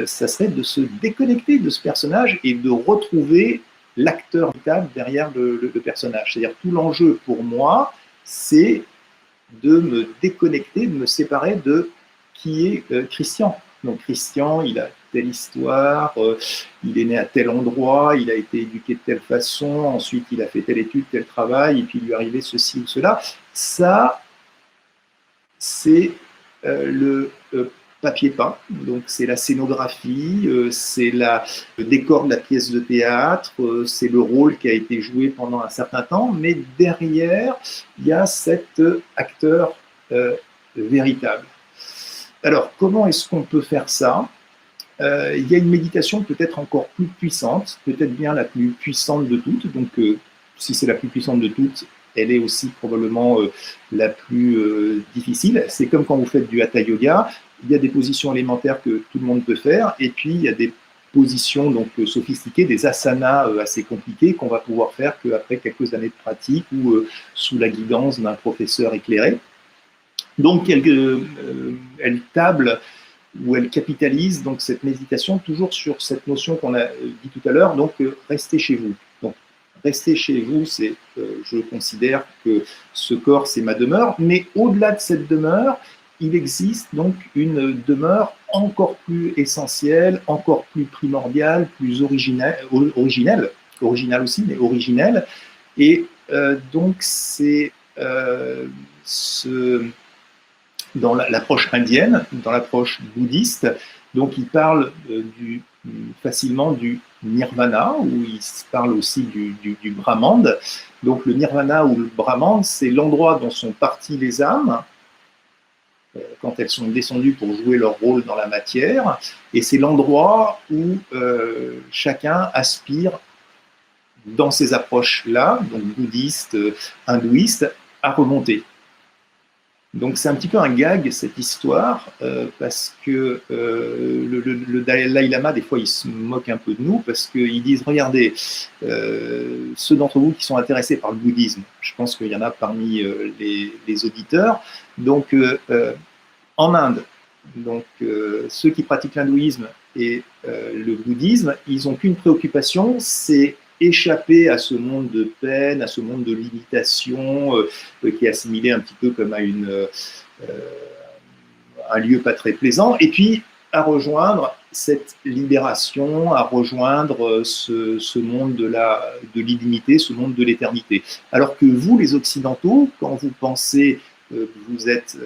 [SPEAKER 2] ça serait de se déconnecter de ce personnage et de retrouver l'acteur véritable derrière le personnage. C'est-à-dire tout l'enjeu pour moi, c'est de me déconnecter, de me séparer de qui est Christian. Donc Christian, il a telle histoire, il est né à tel endroit, il a été éduqué de telle façon, ensuite il a fait telle étude, tel travail, et puis il lui est arrivé ceci ou cela. Ça, c'est le papier peint, donc c'est la scénographie, c'est le décor de la pièce de théâtre, c'est le rôle qui a été joué pendant un certain temps, mais derrière, il y a cet acteur véritable. Alors, comment est-ce qu'on peut faire ça ? Il y a une méditation peut-être encore plus puissante, peut-être bien la plus puissante de toutes, donc si c'est la plus puissante de toutes, elle est aussi probablement la plus difficile. C'est comme quand vous faites du hatha yoga, il y a des positions élémentaires que tout le monde peut faire, et puis il y a des positions donc sophistiquées, des asanas assez compliqués qu'on va pouvoir faire qu'après quelques années de pratique ou sous la guidance d'un professeur éclairé. Donc elle table ou elle capitalise donc cette méditation toujours sur cette notion qu'on a dit tout à l'heure, donc restez chez vous. Donc rester chez vous, c'est, je considère que ce corps, c'est ma demeure, mais au-delà de cette demeure, il existe donc une demeure encore plus essentielle, encore plus primordiale, plus originelle aussi, mais originelle. Et donc c'est dans l'approche indienne, dans l'approche bouddhiste, donc il parle facilement du nirvana, ou il parle aussi du brahmande. Donc le nirvana ou le brahmande, c'est l'endroit dont sont parties les âmes quand elles sont descendues pour jouer leur rôle dans la matière, et c'est l'endroit où chacun aspire dans ces approches-là, donc bouddhistes, hindouistes, à remonter. Donc c'est un petit peu un gag cette histoire, parce que le Dalai Lama, des fois, il se moque un peu de nous, parce qu'ils disent, regardez, ceux d'entre vous qui sont intéressés par le bouddhisme, je pense qu'il y en a parmi les auditeurs, donc en Inde, donc ceux qui pratiquent l'hindouisme et le bouddhisme, ils n'ont qu'une préoccupation, c'est échapper à ce monde de peine, à ce monde de limitation qui est assimilé un petit peu comme à un lieu pas très plaisant, et puis à rejoindre cette libération, à rejoindre ce monde de l'illimité, ce monde de l'éternité. Alors que vous, les Occidentaux, quand vous pensez que vous êtes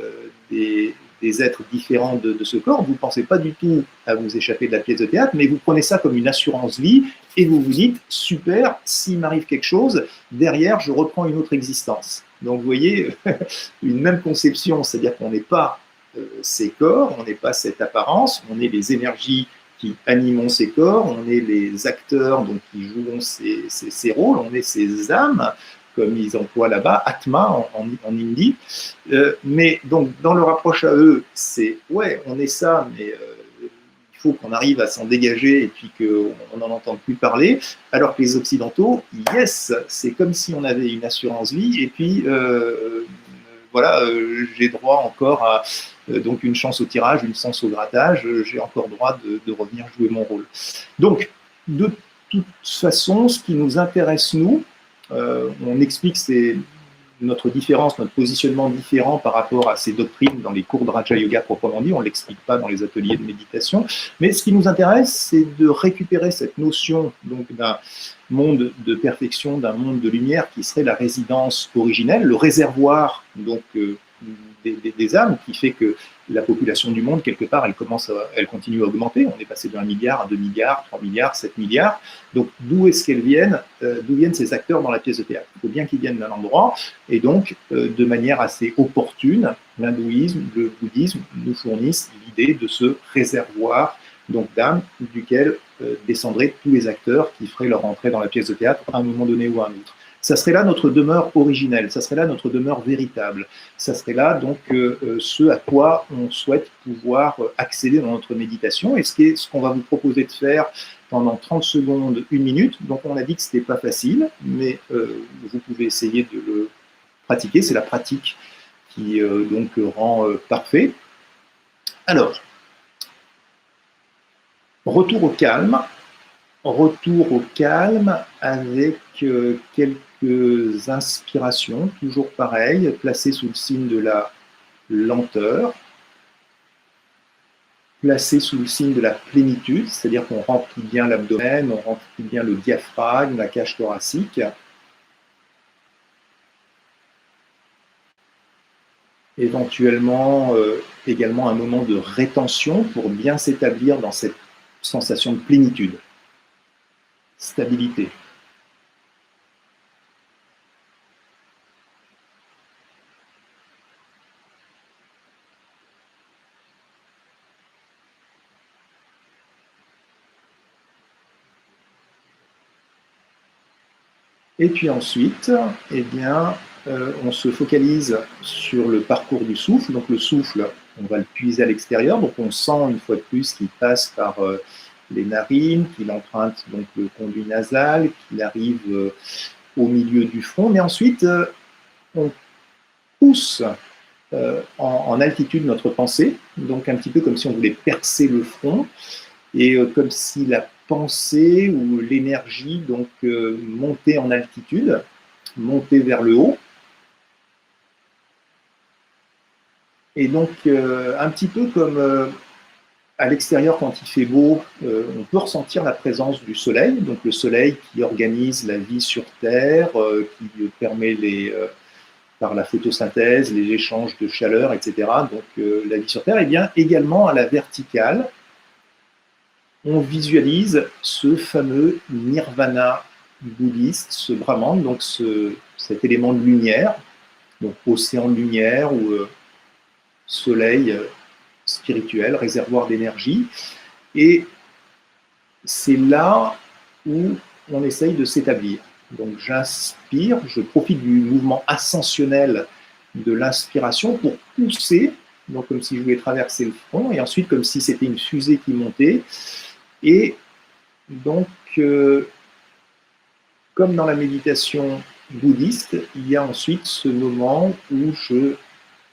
[SPEAKER 2] des êtres différents de ce corps, vous ne pensez pas du tout à vous échapper de la pièce de théâtre, mais vous prenez ça comme une assurance vie, et vous vous dites, super, s'il m'arrive quelque chose, derrière, je reprends une autre existence. Donc vous voyez, une même conception, c'est-à-dire qu'on n'est pas ces corps, on n'est pas cette apparence, on est les énergies qui animons ces corps, on est les acteurs donc, qui jouent ces rôles, on est ces âmes, comme ils emploient là-bas, Atma en hindi. Mais donc, dans leur approche à eux, c'est, ouais, on est ça, mais il faut qu'on arrive à s'en dégager et puis qu'on n'en entende plus parler. Alors que les Occidentaux, yes, c'est comme si on avait une assurance vie et puis, voilà, j'ai droit encore à donc une chance au tirage, une chance au grattage, j'ai encore droit de revenir jouer mon rôle. Donc, de toute façon, ce qui nous intéresse, nous, on explique notre différence, notre positionnement différent par rapport à ces doctrines dans les cours de Raja Yoga proprement dit, on ne l'explique pas dans les ateliers de méditation, mais ce qui nous intéresse, c'est de récupérer cette notion donc, d'un monde de perfection, d'un monde de lumière qui serait la résidence originelle, le réservoir donc, des âmes, qui fait que la population du monde, quelque part, elle continue à augmenter. On est passé de 1 milliard à 2 milliards, 3 milliards, 7 milliards. Donc, d'où est-ce qu'elles viennent d'où viennent ces acteurs dans la pièce de théâtre? Il faut bien qu'ils viennent d'un endroit. Et donc, de manière assez opportune, l'hindouisme, le bouddhisme nous fournissent l'idée de ce réservoir d'âmes duquel descendraient tous les acteurs qui feraient leur entrée dans la pièce de théâtre à un moment donné ou à un autre. Ça serait là notre demeure originelle, ça serait là notre demeure véritable, ça serait là donc ce à quoi on souhaite pouvoir accéder dans notre méditation, et ce qu'on va vous proposer de faire pendant 30 secondes, 1 minute. Donc on a dit que ce n'était pas facile, mais vous pouvez essayer de le pratiquer, c'est la pratique qui donc rend parfait. Alors, retour au calme avec quelques inspirations, toujours pareil, placées sous le signe de la lenteur, placées sous le signe de la plénitude, c'est-à-dire qu'on remplit bien l'abdomen, on remplit bien le diaphragme, la cage thoracique. Éventuellement, également un moment de rétention pour bien s'établir dans cette sensation de plénitude, stabilité. Et puis ensuite, eh bien, on se focalise sur le parcours du souffle. Donc le souffle, on va le puiser à l'extérieur. Donc on sent une fois de plus qu'il passe par les narines, qu'il emprunte donc le conduit nasal, qu'il arrive au milieu du front. Mais ensuite, on pousse en altitude notre pensée. Donc un petit peu comme si on voulait percer le front. Et comme si la pensée ou l'énergie donc montait en altitude, montait vers le haut. Et donc un petit peu comme à l'extérieur quand il fait beau, on peut ressentir la présence du soleil, donc le soleil qui organise la vie sur Terre, qui permet par la photosynthèse, les échanges de chaleur, etc. Donc la vie sur Terre, et bien également à la verticale, on visualise ce fameux nirvana bouddhiste, ce Brahman, donc cet élément de lumière, donc océan de lumière ou soleil spirituel, réservoir d'énergie. Et c'est là où on essaye de s'établir. Donc j'inspire, je profite du mouvement ascensionnel de l'inspiration pour pousser, donc comme si je voulais traverser le front, et ensuite comme si c'était une fusée qui montait. Et donc, comme dans la méditation bouddhiste, il y a ensuite ce moment où je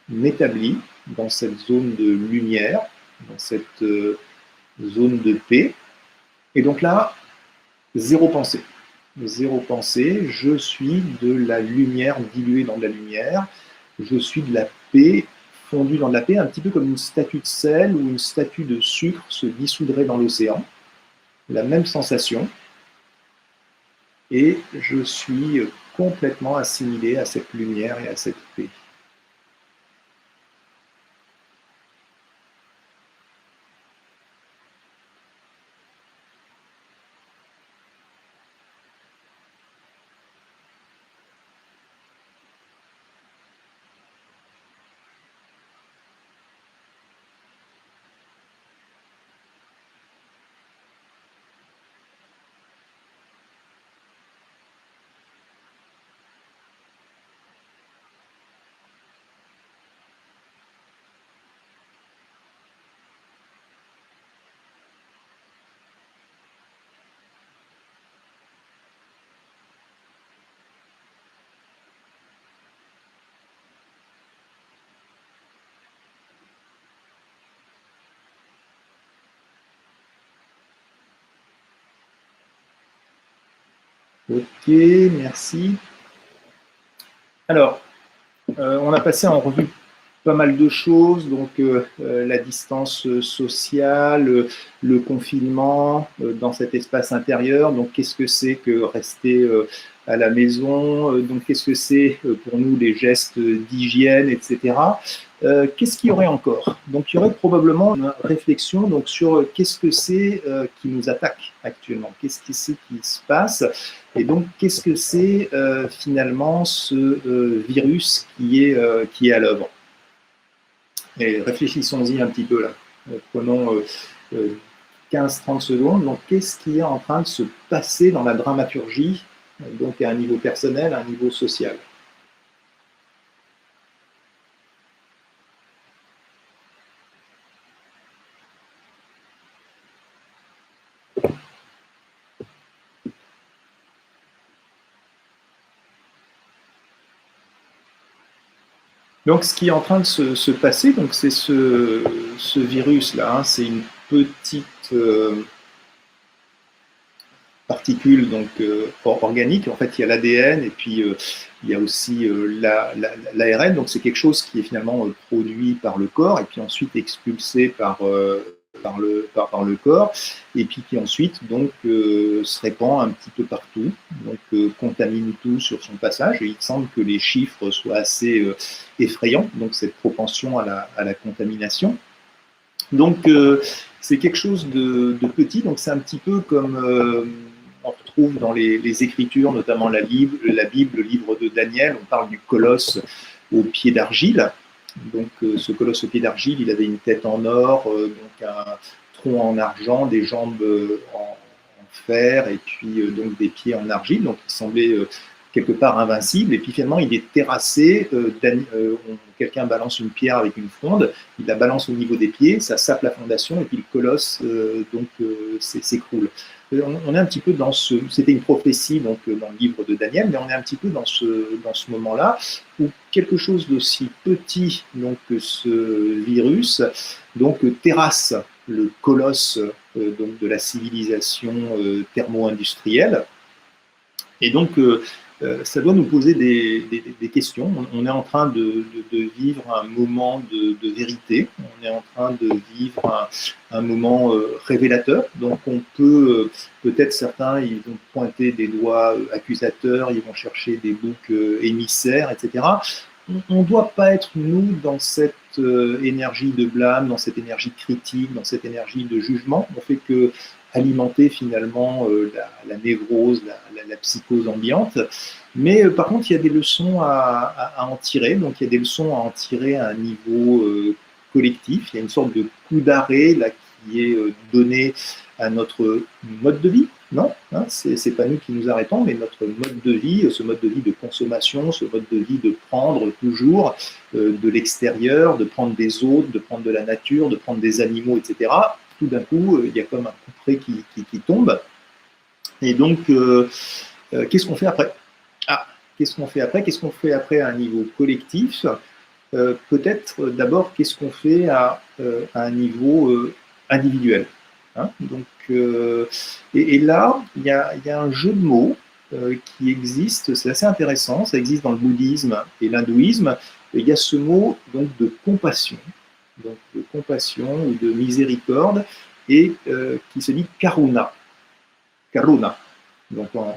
[SPEAKER 2] m'établis dans cette zone de lumière, dans cette zone de paix. Et donc là, zéro pensée. Zéro pensée, je suis de la lumière diluée dans de la lumière, je suis de la paix fondue dans de la paix, un petit peu comme une statue de sel ou une statue de sucre se dissoudrait dans l'océan. La même sensation, et je suis complètement assimilé à cette lumière et à cette paix. Ok, merci. Alors, on a passé en revue pas mal de choses, donc la distance sociale, le confinement dans cet espace intérieur, donc qu'est-ce que c'est que rester à la maison, donc qu'est-ce que c'est pour nous les gestes d'hygiène, etc. Qu'est-ce qu'il y aurait encore? Donc il y aurait probablement une réflexion donc, sur qu'est-ce que c'est qui nous attaque actuellement, qu'est-ce que c'est qui se passe, et donc qu'est-ce que c'est finalement ce virus qui est à l'œuvre. Et réfléchissons-y un petit peu là. Prenons 15-30 secondes. Donc, qu'est-ce qui est en train de se passer dans la dramaturgie donc à un niveau personnel, à un niveau social. Donc, ce qui est en train de se passer, donc c'est ce virus-là, hein, c'est une petite particule donc organique. En fait, il y a l'ADN et puis il y a aussi l'ARN. Donc, c'est quelque chose qui est finalement produit par le corps et puis ensuite expulsé par le corps, et puis qui ensuite donc se répand un petit peu partout, donc contamine tout sur son passage. Et il semble que les chiffres soient assez effrayants, donc cette propension à la contamination. Donc c'est quelque chose de petit, donc c'est un petit peu comme on retrouve dans les Écritures, notamment la Bible, le livre de Daniel. On parle du colosse au pied d'argile. Donc ce colosse au pied d'argile, il avait une tête en or, donc un tronc en argent, des jambes en fer, et puis donc des pieds en argile. Donc il semblait quelque part invincible. Et puis finalement, il est terrassé. Quelqu'un balance une pierre avec une fronde, il la balance au niveau des pieds, ça sape la fondation, et puis le colosse s'écroule. On est un petit peu dans ce. C'était une prophétie donc dans le livre de Daniel, mais on est un petit peu dans ce moment-là où quelque chose d'aussi petit donc que ce virus donc terrasse le colosse donc de la civilisation thermo-industrielle. Et donc ça doit nous poser des questions. On est en train de vivre un moment de vérité, on est en train de vivre un moment révélateur. Donc on peut, peut-être certains, ils vont pointer des doigts accusateurs, ils vont chercher des boucs émissaires, etc. On ne doit pas être, nous, dans cette énergie de blâme, dans cette énergie critique, dans cette énergie de jugement. On fait que alimenter finalement la névrose, la psychose ambiante. Mais par contre, il y a des leçons à en tirer. Donc, il y a des leçons à en tirer à un niveau collectif. Il y a une sorte de coup d'arrêt là qui est donné à notre mode de vie. Non, hein, c'est pas nous qui nous arrêtons, mais notre mode de vie, ce mode de vie de consommation, ce mode de vie de prendre toujours de l'extérieur, de prendre des autres, de prendre de la nature, de prendre des animaux, etc. Tout d'un coup, il y a comme un couperet qui tombe. Et donc, qu'est-ce qu'on fait après? Qu'est-ce qu'on fait après? Qu'est-ce qu'on fait après à un niveau collectif? Peut-être d'abord, qu'est-ce qu'on fait à un niveau individuel, hein? Donc, et là, il y a un jeu de mots qui existe, c'est assez intéressant, ça existe dans le bouddhisme et l'hindouisme. Il y a ce mot donc, de compassion ou de miséricorde, et qui se dit karuna. Karuna. Donc en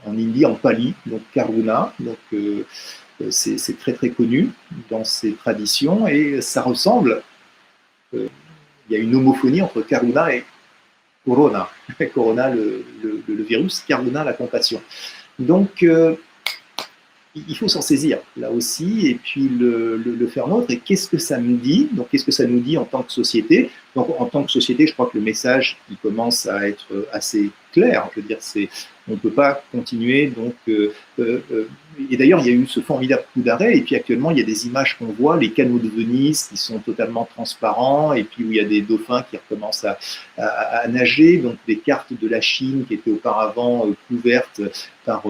[SPEAKER 2] hindi, en pali, donc karuna. Donc c'est très très connu dans ces traditions, et ça ressemble. Il y a une homophonie entre karuna et corona. Corona, le virus, karuna, la compassion. Donc il faut s'en saisir là aussi, et puis le faire nôtre. Et qu'est-ce que ça me dit? Donc, qu'est-ce que ça nous dit en tant que société? Donc, en tant que société, je crois que le message il commence à être assez clair. Je veux dire, on ne peut pas continuer. Donc, et d'ailleurs, il y a eu ce formidable coup d'arrêt. Et puis, actuellement, il y a des images qu'on voit, les canaux de Venise qui sont totalement transparents, et puis où il y a des dauphins qui recommencent à nager. Donc, des cartes de la Chine qui étaient auparavant couvertes par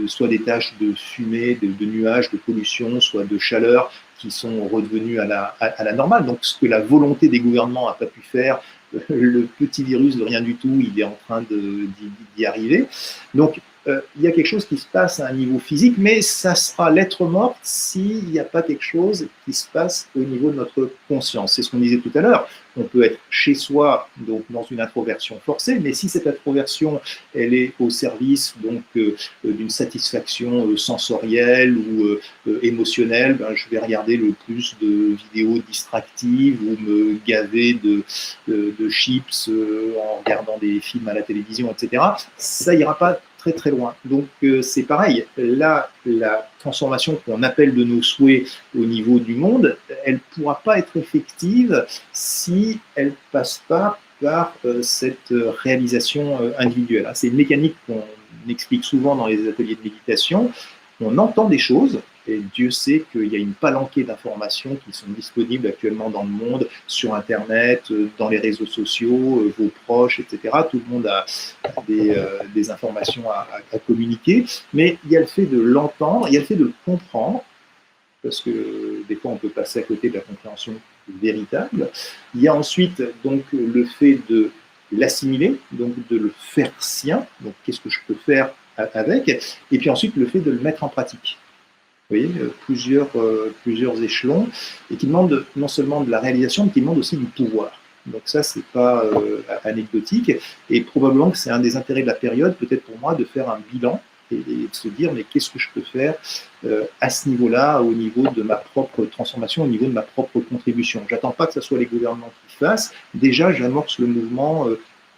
[SPEAKER 2] soit des taches de fumée, de nuages, de pollution, soit de chaleur, qui sont redevenus à la normale. Donc ce que la volonté des gouvernements n'a pas pu faire, le petit virus de rien du tout, il est en train d'y arriver. Donc il y a quelque chose qui se passe à un niveau physique, mais ça sera lettre morte s'il n'y a pas quelque chose qui se passe au niveau de notre conscience. C'est ce qu'on disait tout à l'heure. On peut être chez soi, donc dans une introversion forcée, mais si cette introversion, elle est au service donc d'une satisfaction sensorielle ou émotionnelle, ben, je vais regarder le plus de vidéos distractives ou me gaver de chips en regardant des films à la télévision, etc. Ça ira pas très très loin. Donc c'est pareil, là, la transformation qu'on appelle de nos souhaits au niveau du monde, elle ne pourra pas être effective si elle ne passe pas par cette réalisation individuelle. C'est une mécanique qu'on explique souvent dans les ateliers de méditation. On entend des choses, et Dieu sait qu'il y a une palanquée d'informations qui sont disponibles actuellement dans le monde, sur Internet, dans les réseaux sociaux, vos proches, etc. Tout le monde a des informations à communiquer, mais il y a le fait de l'entendre, il y a le fait de le comprendre, parce que des fois on peut passer à côté de la compréhension véritable. Il y a ensuite donc le fait de l'assimiler, donc de le faire sien, donc qu'est-ce que je peux faire avec, et puis ensuite le fait de le mettre en pratique. Vous voyez, plusieurs échelons, et qui demandent non seulement de la réalisation, mais qui demandent aussi du pouvoir. Donc ça, c'est pas anecdotique, et probablement que c'est un des intérêts de la période, peut-être pour moi, de faire un bilan et de se dire, mais qu'est-ce que je peux faire à ce niveau-là, au niveau de ma propre transformation, au niveau de ma propre contribution. J'attends pas que ce soit les gouvernements qui fassent, déjà j'amorce le mouvement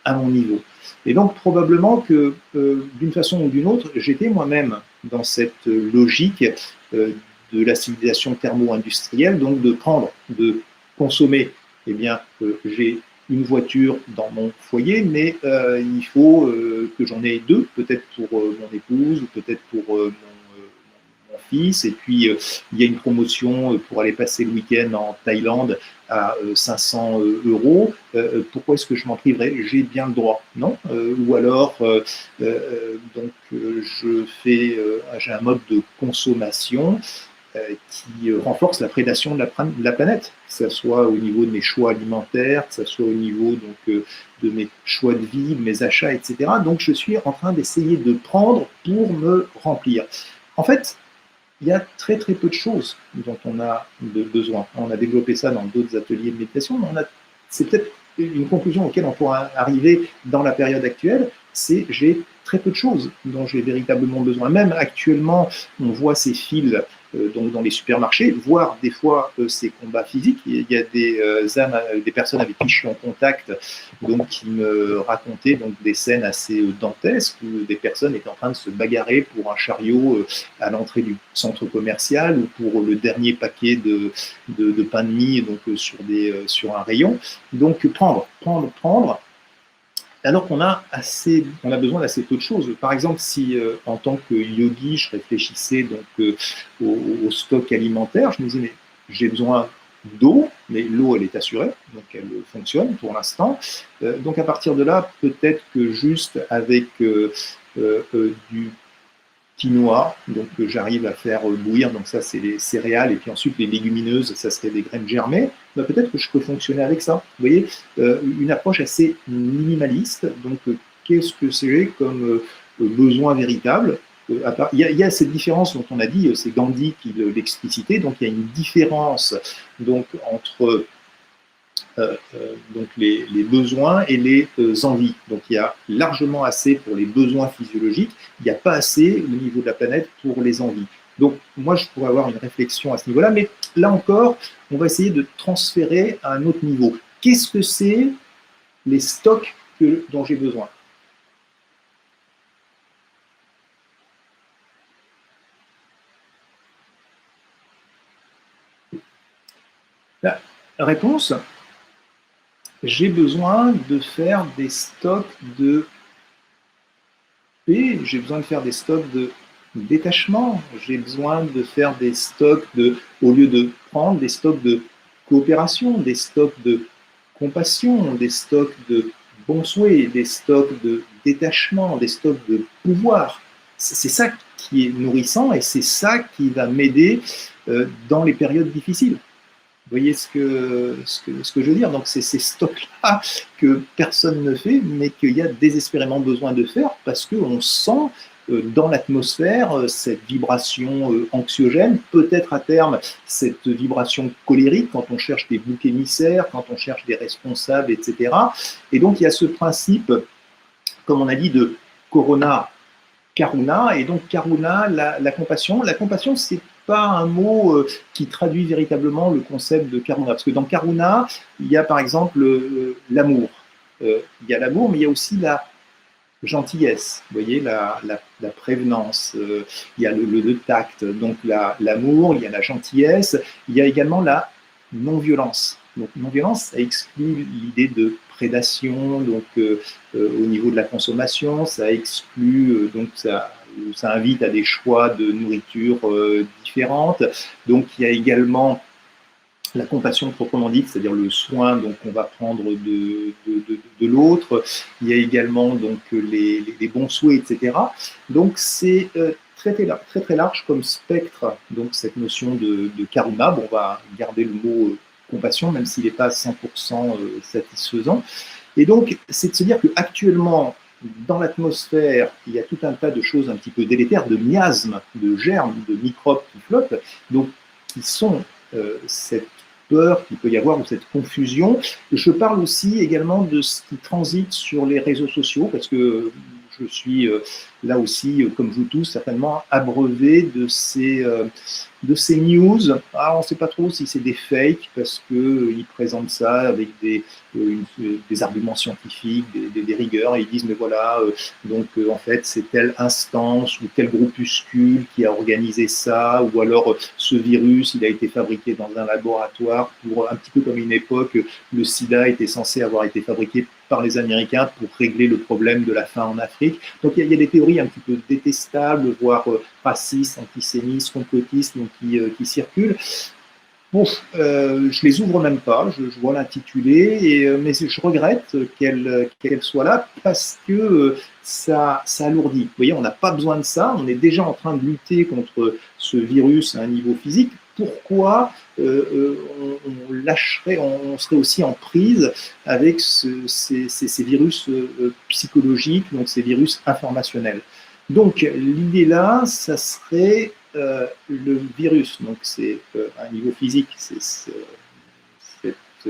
[SPEAKER 2] à mon niveau. Et donc probablement que d'une façon ou d'une autre, j'étais moi-même dans cette logique de la civilisation thermo-industrielle, donc de prendre, de consommer. Eh bien, j'ai une voiture dans mon foyer, mais il faut que j'en ai deux, peut-être pour mon épouse, ou peut-être pour mon fils, et puis il y a une promotion pour aller passer le week-end en Thaïlande à 500 euros. Pourquoi est-ce que je m'en priverais? J'ai bien le droit, non? Ou alors, donc j'ai un mode de consommation qui renforce la prédation de la planète, que ce soit au niveau de mes choix alimentaires, que ce soit au niveau donc, de mes choix de vie, de mes achats, etc. Donc je suis en train d'essayer de prendre pour me remplir. En fait, il y a très très peu de choses dont on a besoin. On a développé ça dans d'autres ateliers de méditation, mais c'est peut-être une conclusion auquel on pourra arriver dans la période actuelle, c'est j'ai très peu de choses dont j'ai véritablement besoin. Même actuellement, on voit ces fils donc dans les supermarchés, voire des fois ces combats physiques. Il y a des personnes avec qui je suis en contact, donc qui me racontaient donc des scènes assez dantesques où des personnes étaient en train de se bagarrer pour un chariot à l'entrée du centre commercial ou pour le dernier paquet de pain de mie donc sur un rayon. Donc prendre. Alors qu'on a besoin d'assez peu de choses. Par exemple, si en tant que yogi, je réfléchissais donc au stock alimentaire, je me disais, mais j'ai besoin d'eau, mais l'eau, elle est assurée, donc elle fonctionne pour l'instant. Donc à partir de là, peut-être que juste avec du quinoa, donc j'arrive à faire bouillir, donc ça c'est les céréales, et puis ensuite les légumineuses, ça serait des graines germées, bah, peut-être que je peux fonctionner avec ça. Vous voyez, une approche assez minimaliste, donc qu'est-ce que c'est comme besoin véritable? Il y a cette différence dont on a dit, c'est Gandhi qui l'explicitait, donc il y a une différence donc, entre donc les besoins et les envies. Donc il y a largement assez pour les besoins physiologiques, il n'y a pas assez au niveau de la planète pour les envies. Donc moi je pourrais avoir une réflexion à ce niveau-là, mais là encore, on va essayer de transférer à un autre niveau. Qu'est-ce que c'est les stocks dont j'ai besoin? La réponse, j'ai besoin de faire des stocks de paix, j'ai besoin de faire des stocks de détachement, j'ai besoin de faire des stocks au lieu de prendre, des stocks de coopération, des stocks de compassion, des stocks de bons souhaits, des stocks de détachement, des stocks de pouvoir. C'est ça qui est nourrissant et c'est ça qui va m'aider dans les périodes difficiles. Vous voyez ce que je veux dire? Donc, c'est ces stocks-là que personne ne fait, mais qu'il y a désespérément besoin de faire parce qu'on sent dans l'atmosphère cette vibration anxiogène, peut-être à terme cette vibration colérique quand on cherche des boucs émissaires, quand on cherche des responsables, etc. Et donc, il y a ce principe, comme on a dit, de Corona, Karuna, et donc Karuna, la compassion. La compassion, c'est pas un mot qui traduit véritablement le concept de Karuna. Parce que dans Karuna, il y a par exemple l'amour. Il y a l'amour, mais il y a aussi la gentillesse, vous voyez, la prévenance, il y a le tact, donc l'amour, il y a la gentillesse, il y a également la non-violence. Donc non-violence, ça exclut l'idée de prédation, donc au niveau de la consommation, ça exclut, donc ça invite à des choix de nourriture différentes. Donc il y a également la compassion proprement dite, c'est-à-dire le soin donc qu'on va prendre de l'autre. Il y a également donc les bons souhaits, etc. Donc c'est très large comme spectre, donc cette notion de karuna. Bon, on va garder le mot compassion, même s'il n'est pas 100% satisfaisant. Et donc, c'est de se dire qu'actuellement, dans l'atmosphère, il y a tout un tas de choses un petit peu délétères, de miasmes, de germes, de microbes qui flottent, donc qui sont cette peur qu'il peut y avoir ou cette confusion. Je parle aussi également de ce qui transite sur les réseaux sociaux, parce que je suis là aussi, comme vous tous, certainement abreuvé de ces news. Ah, on ne sait pas trop si c'est des fakes, parce qu'ils présentent ça avec des arguments scientifiques, des rigueurs, et ils disent, mais voilà, en fait, c'est telle instance ou tel groupuscule qui a organisé ça, ou alors ce virus, il a été fabriqué dans un laboratoire, pour un petit peu comme une époque, le sida était censé avoir été fabriqué par les Américains pour régler le problème de la faim en Afrique. Donc il y a des théories un petit peu détestables, voire racistes, antisémites, complotistes, donc, qui circulent. Bon, je les ouvre même pas, je vois l'intitulé, mais je regrette qu'elle soit là parce que ça alourdit. Vous voyez, on n'a pas besoin de ça, on est déjà en train de lutter contre ce virus à un niveau physique. Pourquoi on lâcherait, on serait aussi en prise avec ces virus psychologiques, donc ces virus informationnels. Donc l'idée là, ça serait le virus, donc c'est à un niveau physique, c'est cette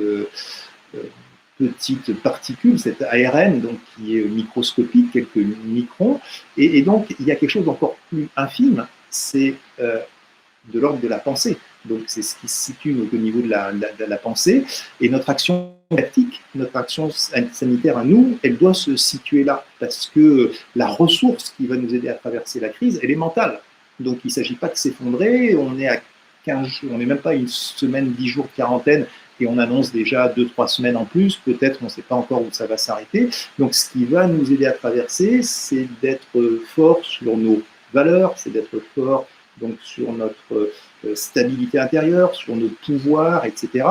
[SPEAKER 2] petite particule, cette ARN, donc, qui est microscopique, quelques microns, et donc il y a quelque chose d'encore plus infime, c'est de l'ordre de la pensée. Donc c'est ce qui se situe au niveau de la pensée, et notre action tactique, notre action sanitaire à nous, elle doit se situer là, parce que la ressource qui va nous aider à traverser la crise, elle est mentale. Donc il ne s'agit pas de s'effondrer, on est à 15 jours, on n'est même pas une semaine, 10 jours de quarantaine, et on annonce déjà 2-3 semaines en plus, peut-être on ne sait pas encore où ça va s'arrêter. Donc ce qui va nous aider à traverser, c'est d'être fort sur nos valeurs, c'est d'être fort donc sur notre stabilité intérieure, sur nos pouvoirs, etc.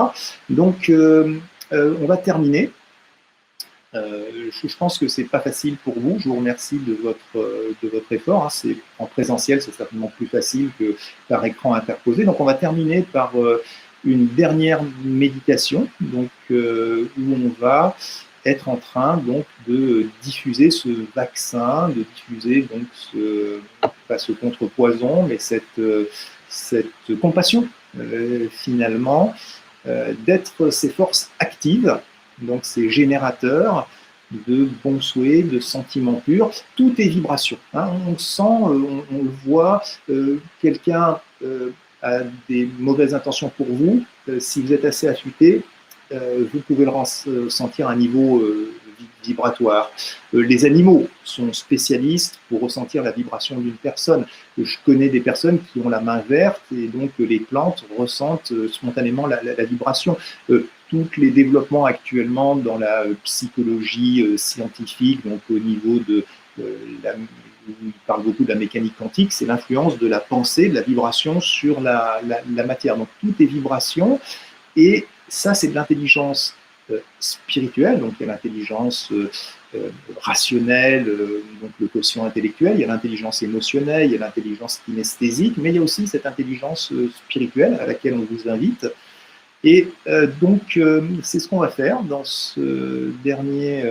[SPEAKER 2] Donc on va terminer. Je pense que c'est pas facile pour vous. Je vous remercie de votre effort. Hein. C'est en présentiel, c'est certainement plus facile que par écran interposé. Donc, on va terminer par une dernière méditation, donc où on va être en train donc de diffuser ce vaccin, de diffuser donc pas ce contrepoison, mais cette compassion finalement, d'être ces forces actives. Donc, c'est générateur de bons souhaits, de sentiments purs. Tout est vibration. Hein. On sent, on le voit, quelqu'un a des mauvaises intentions pour vous. Si vous êtes assez affûté, vous pouvez le sentir à un niveau vibratoire. Les animaux sont spécialistes pour ressentir la vibration d'une personne. Je connais des personnes qui ont la main verte et donc les plantes ressentent spontanément la vibration. Tous les développements actuellement dans la psychologie scientifique, donc au niveau de il parle beaucoup de la mécanique quantique, c'est l'influence de la pensée, de la vibration sur la matière. Donc tout est vibration, et ça c'est de l'intelligence spirituelle, donc il y a l'intelligence rationnelle, donc le quotient intellectuel, il y a l'intelligence émotionnelle, il y a l'intelligence kinesthésique, mais il y a aussi cette intelligence spirituelle à laquelle on vous invite. Et donc, c'est ce qu'on va faire dans ce dernier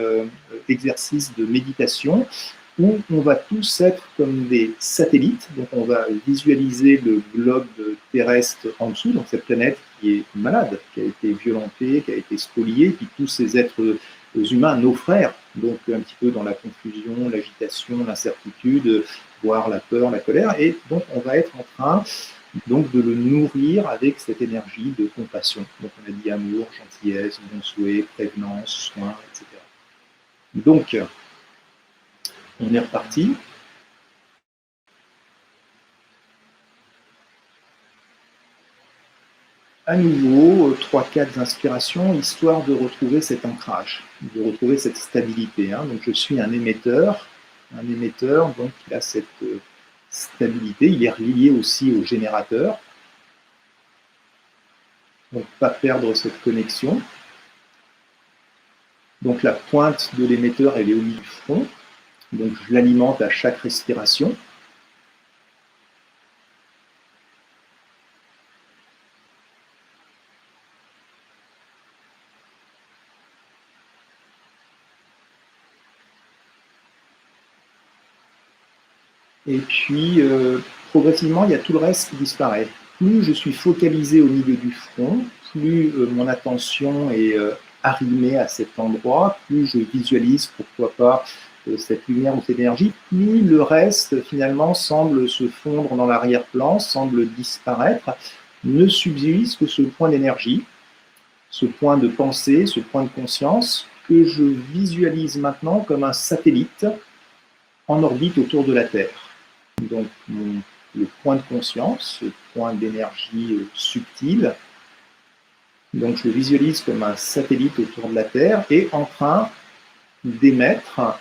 [SPEAKER 2] exercice de méditation, où on va tous être comme des satellites. Donc, on va visualiser le globe terrestre en dessous, donc cette planète qui est malade, qui a été violentée, qui a été spoliée, puis tous ces êtres humains, nos frères, donc un petit peu dans la confusion, l'agitation, l'incertitude, voire la peur, la colère. Et donc, on va être en train donc de le nourrir avec cette énergie de compassion. Donc on a dit amour, gentillesse, bon souhait, prévenance, soin, etc. Donc on est reparti. à nouveau 3-4 inspirations, histoire de retrouver cet ancrage, de retrouver cette stabilité. Hein. Donc je suis un émetteur, donc il a cette stabilité, il est relié aussi au générateur. Donc pas perdre cette connexion. Donc la pointe de l'émetteur, elle est au milieu du front, donc je l'alimente à chaque respiration. Et puis, progressivement, il y a tout le reste qui disparaît. Plus je suis focalisé au milieu du front, plus mon attention est arrimée à cet endroit, plus je visualise, pourquoi pas, cette lumière ou cette énergie, plus le reste, finalement, semble se fondre dans l'arrière-plan, semble disparaître, ne subsiste que ce point d'énergie, ce point de pensée, ce point de conscience, que je visualise maintenant comme un satellite en orbite autour de la Terre. Donc, le point de conscience, ce point d'énergie subtil, donc je le visualise comme un satellite autour de la Terre et en train d'émettre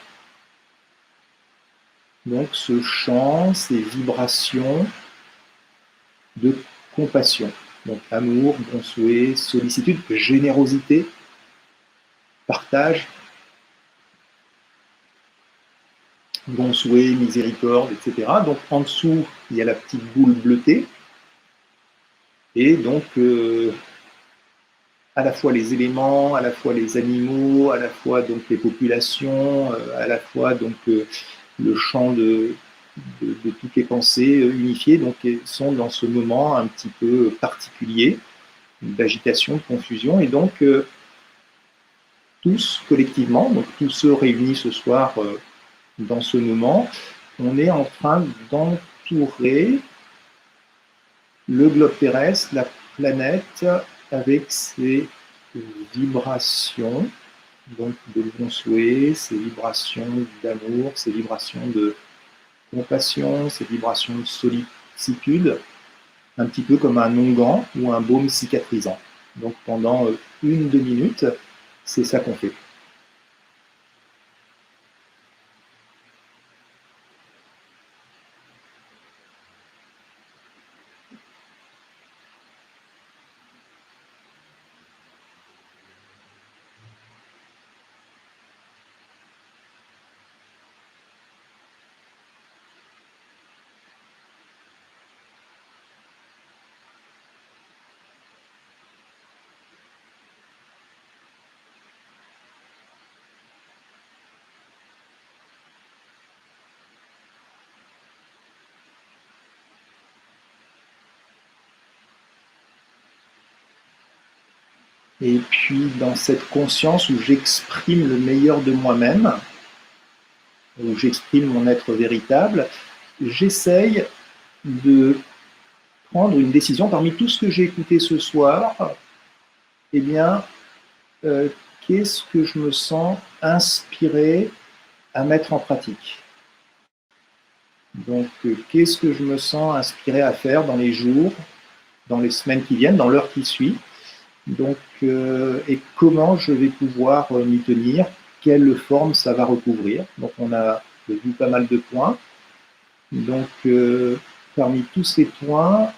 [SPEAKER 2] donc ce chant, ces vibrations de compassion. Donc amour, bon souhait, sollicitude, générosité, partage, bon souhait, miséricorde, etc. Donc en dessous, il y a la petite boule bleutée. Et donc, à la fois les éléments, à la fois les animaux, à la fois donc les populations, à la fois donc le champ de toutes les pensées unifiées, donc sont dans ce moment un petit peu particulier d'agitation, de confusion, et donc tous collectivement, donc tous ceux réunis ce soir dans ce moment, on est en train d'entourer le globe terrestre, la planète, avec ses vibrations, donc de bon souhait, ces vibrations d'amour, ces vibrations de compassion, ces vibrations de sollicitude, un petit peu comme un onguent ou un baume cicatrisant. Donc pendant 1-2 minutes, c'est ça qu'on fait. Et puis dans cette conscience où j'exprime le meilleur de moi-même, où j'exprime mon être véritable, j'essaye de prendre une décision parmi tout ce que j'ai écouté ce soir. Eh bien, qu'est-ce que je me sens inspiré à mettre en pratique? Donc, qu'est-ce que je me sens inspiré à faire dans les jours, dans les semaines qui viennent, dans l'heure qui suit? Donc, et comment je vais pouvoir m'y tenir? Quelle forme ça va recouvrir? Donc, on a vu pas mal de points. Donc, parmi tous ces points,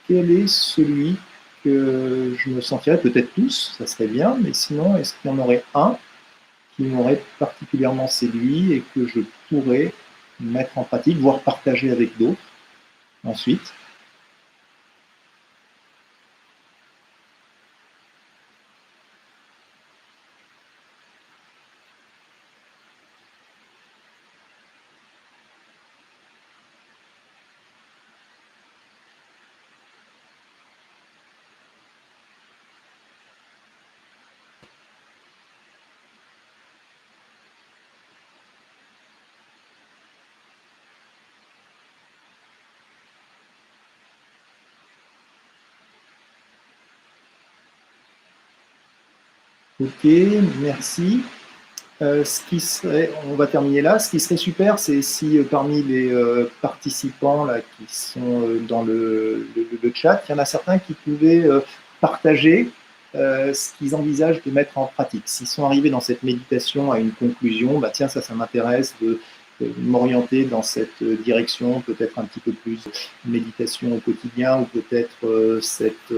[SPEAKER 2] quel est celui que je me sentirais, peut-être tous, ça serait bien, mais sinon, est-ce qu'il y en aurait un qui m'aurait particulièrement séduit et que je pourrais mettre en pratique, voire partager avec d'autres ensuite? Ok, merci. Ce qui serait, on va terminer là. Ce qui serait super, c'est si parmi les participants là, qui sont dans le chat, il y en a certains qui pouvaient partager ce qu'ils envisagent de mettre en pratique. S'ils sont arrivés dans cette méditation à une conclusion, bah tiens, ça m'intéresse de m'orienter dans cette direction, peut-être un petit peu plus méditation au quotidien, ou peut-être cette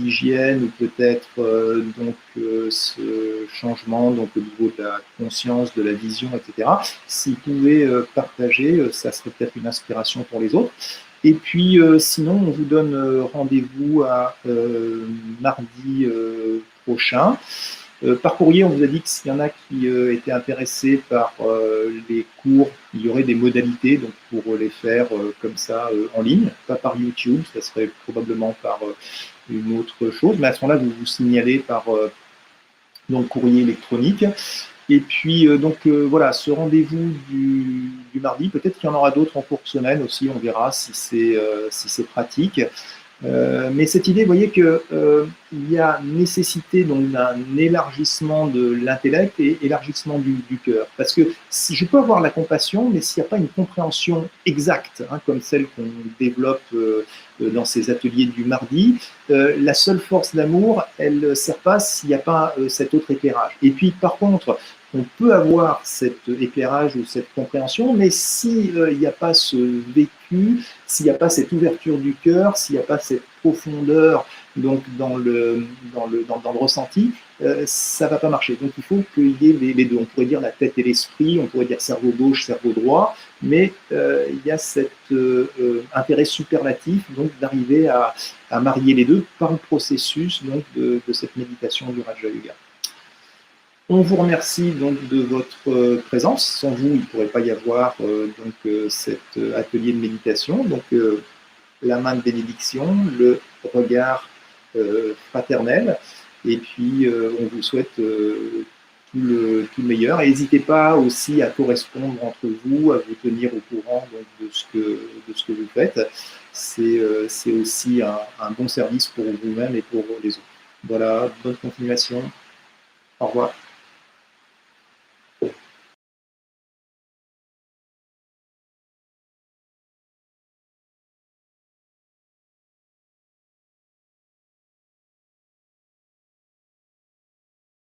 [SPEAKER 2] hygiène, ou peut-être ce changement donc au niveau de la conscience, de la vision, etc. S'ils pouvaient partager, ça serait peut-être une inspiration pour les autres. Et puis, sinon, on vous donne rendez-vous à mardi prochain. Par courrier, on vous a dit que s'il y en a qui étaient intéressés par les cours, il y aurait des modalités donc pour les faire comme ça en ligne, pas par YouTube, ça serait probablement par une autre chose. Mais à ce moment-là, vous vous signalez par donc courrier électronique. Et puis, voilà, ce rendez-vous du mardi, peut-être qu'il y en aura d'autres en cours de semaine aussi, on verra si c'est pratique. Mais cette idée, vous voyez qu'il y a nécessité donc d'un élargissement de l'intellect et élargissement du cœur. Parce que si je peux avoir la compassion, mais s'il n'y a pas une compréhension exacte, hein, comme celle qu'on développe dans ces ateliers du mardi, la seule force d'amour, elle ne sert pas s'il n'y a pas cet autre éclairage. Et puis, par contre, on peut avoir cet éclairage ou cette compréhension, mais s'il n'y a pas ce vécu, s'il n'y a pas cette ouverture du cœur, s'il n'y a pas cette profondeur donc dans le ressenti, ça ne va pas marcher. Donc il faut qu'il y ait les deux. On pourrait dire la tête et l'esprit, on pourrait dire cerveau gauche, cerveau droit, mais il y a cet intérêt superlatif donc d'arriver à marier les deux par le processus donc, de cette méditation du Raja Yoga. On vous remercie donc de votre présence. Sans vous, il ne pourrait pas y avoir cet atelier de méditation. Donc, la main de bénédiction, le regard fraternel. Et puis, on vous souhaite tout le meilleur. Et n'hésitez pas aussi à correspondre entre vous, à vous tenir au courant donc, de ce que vous faites. C'est aussi un bon service pour vous-même et pour les autres. Voilà, bonne continuation. Au revoir.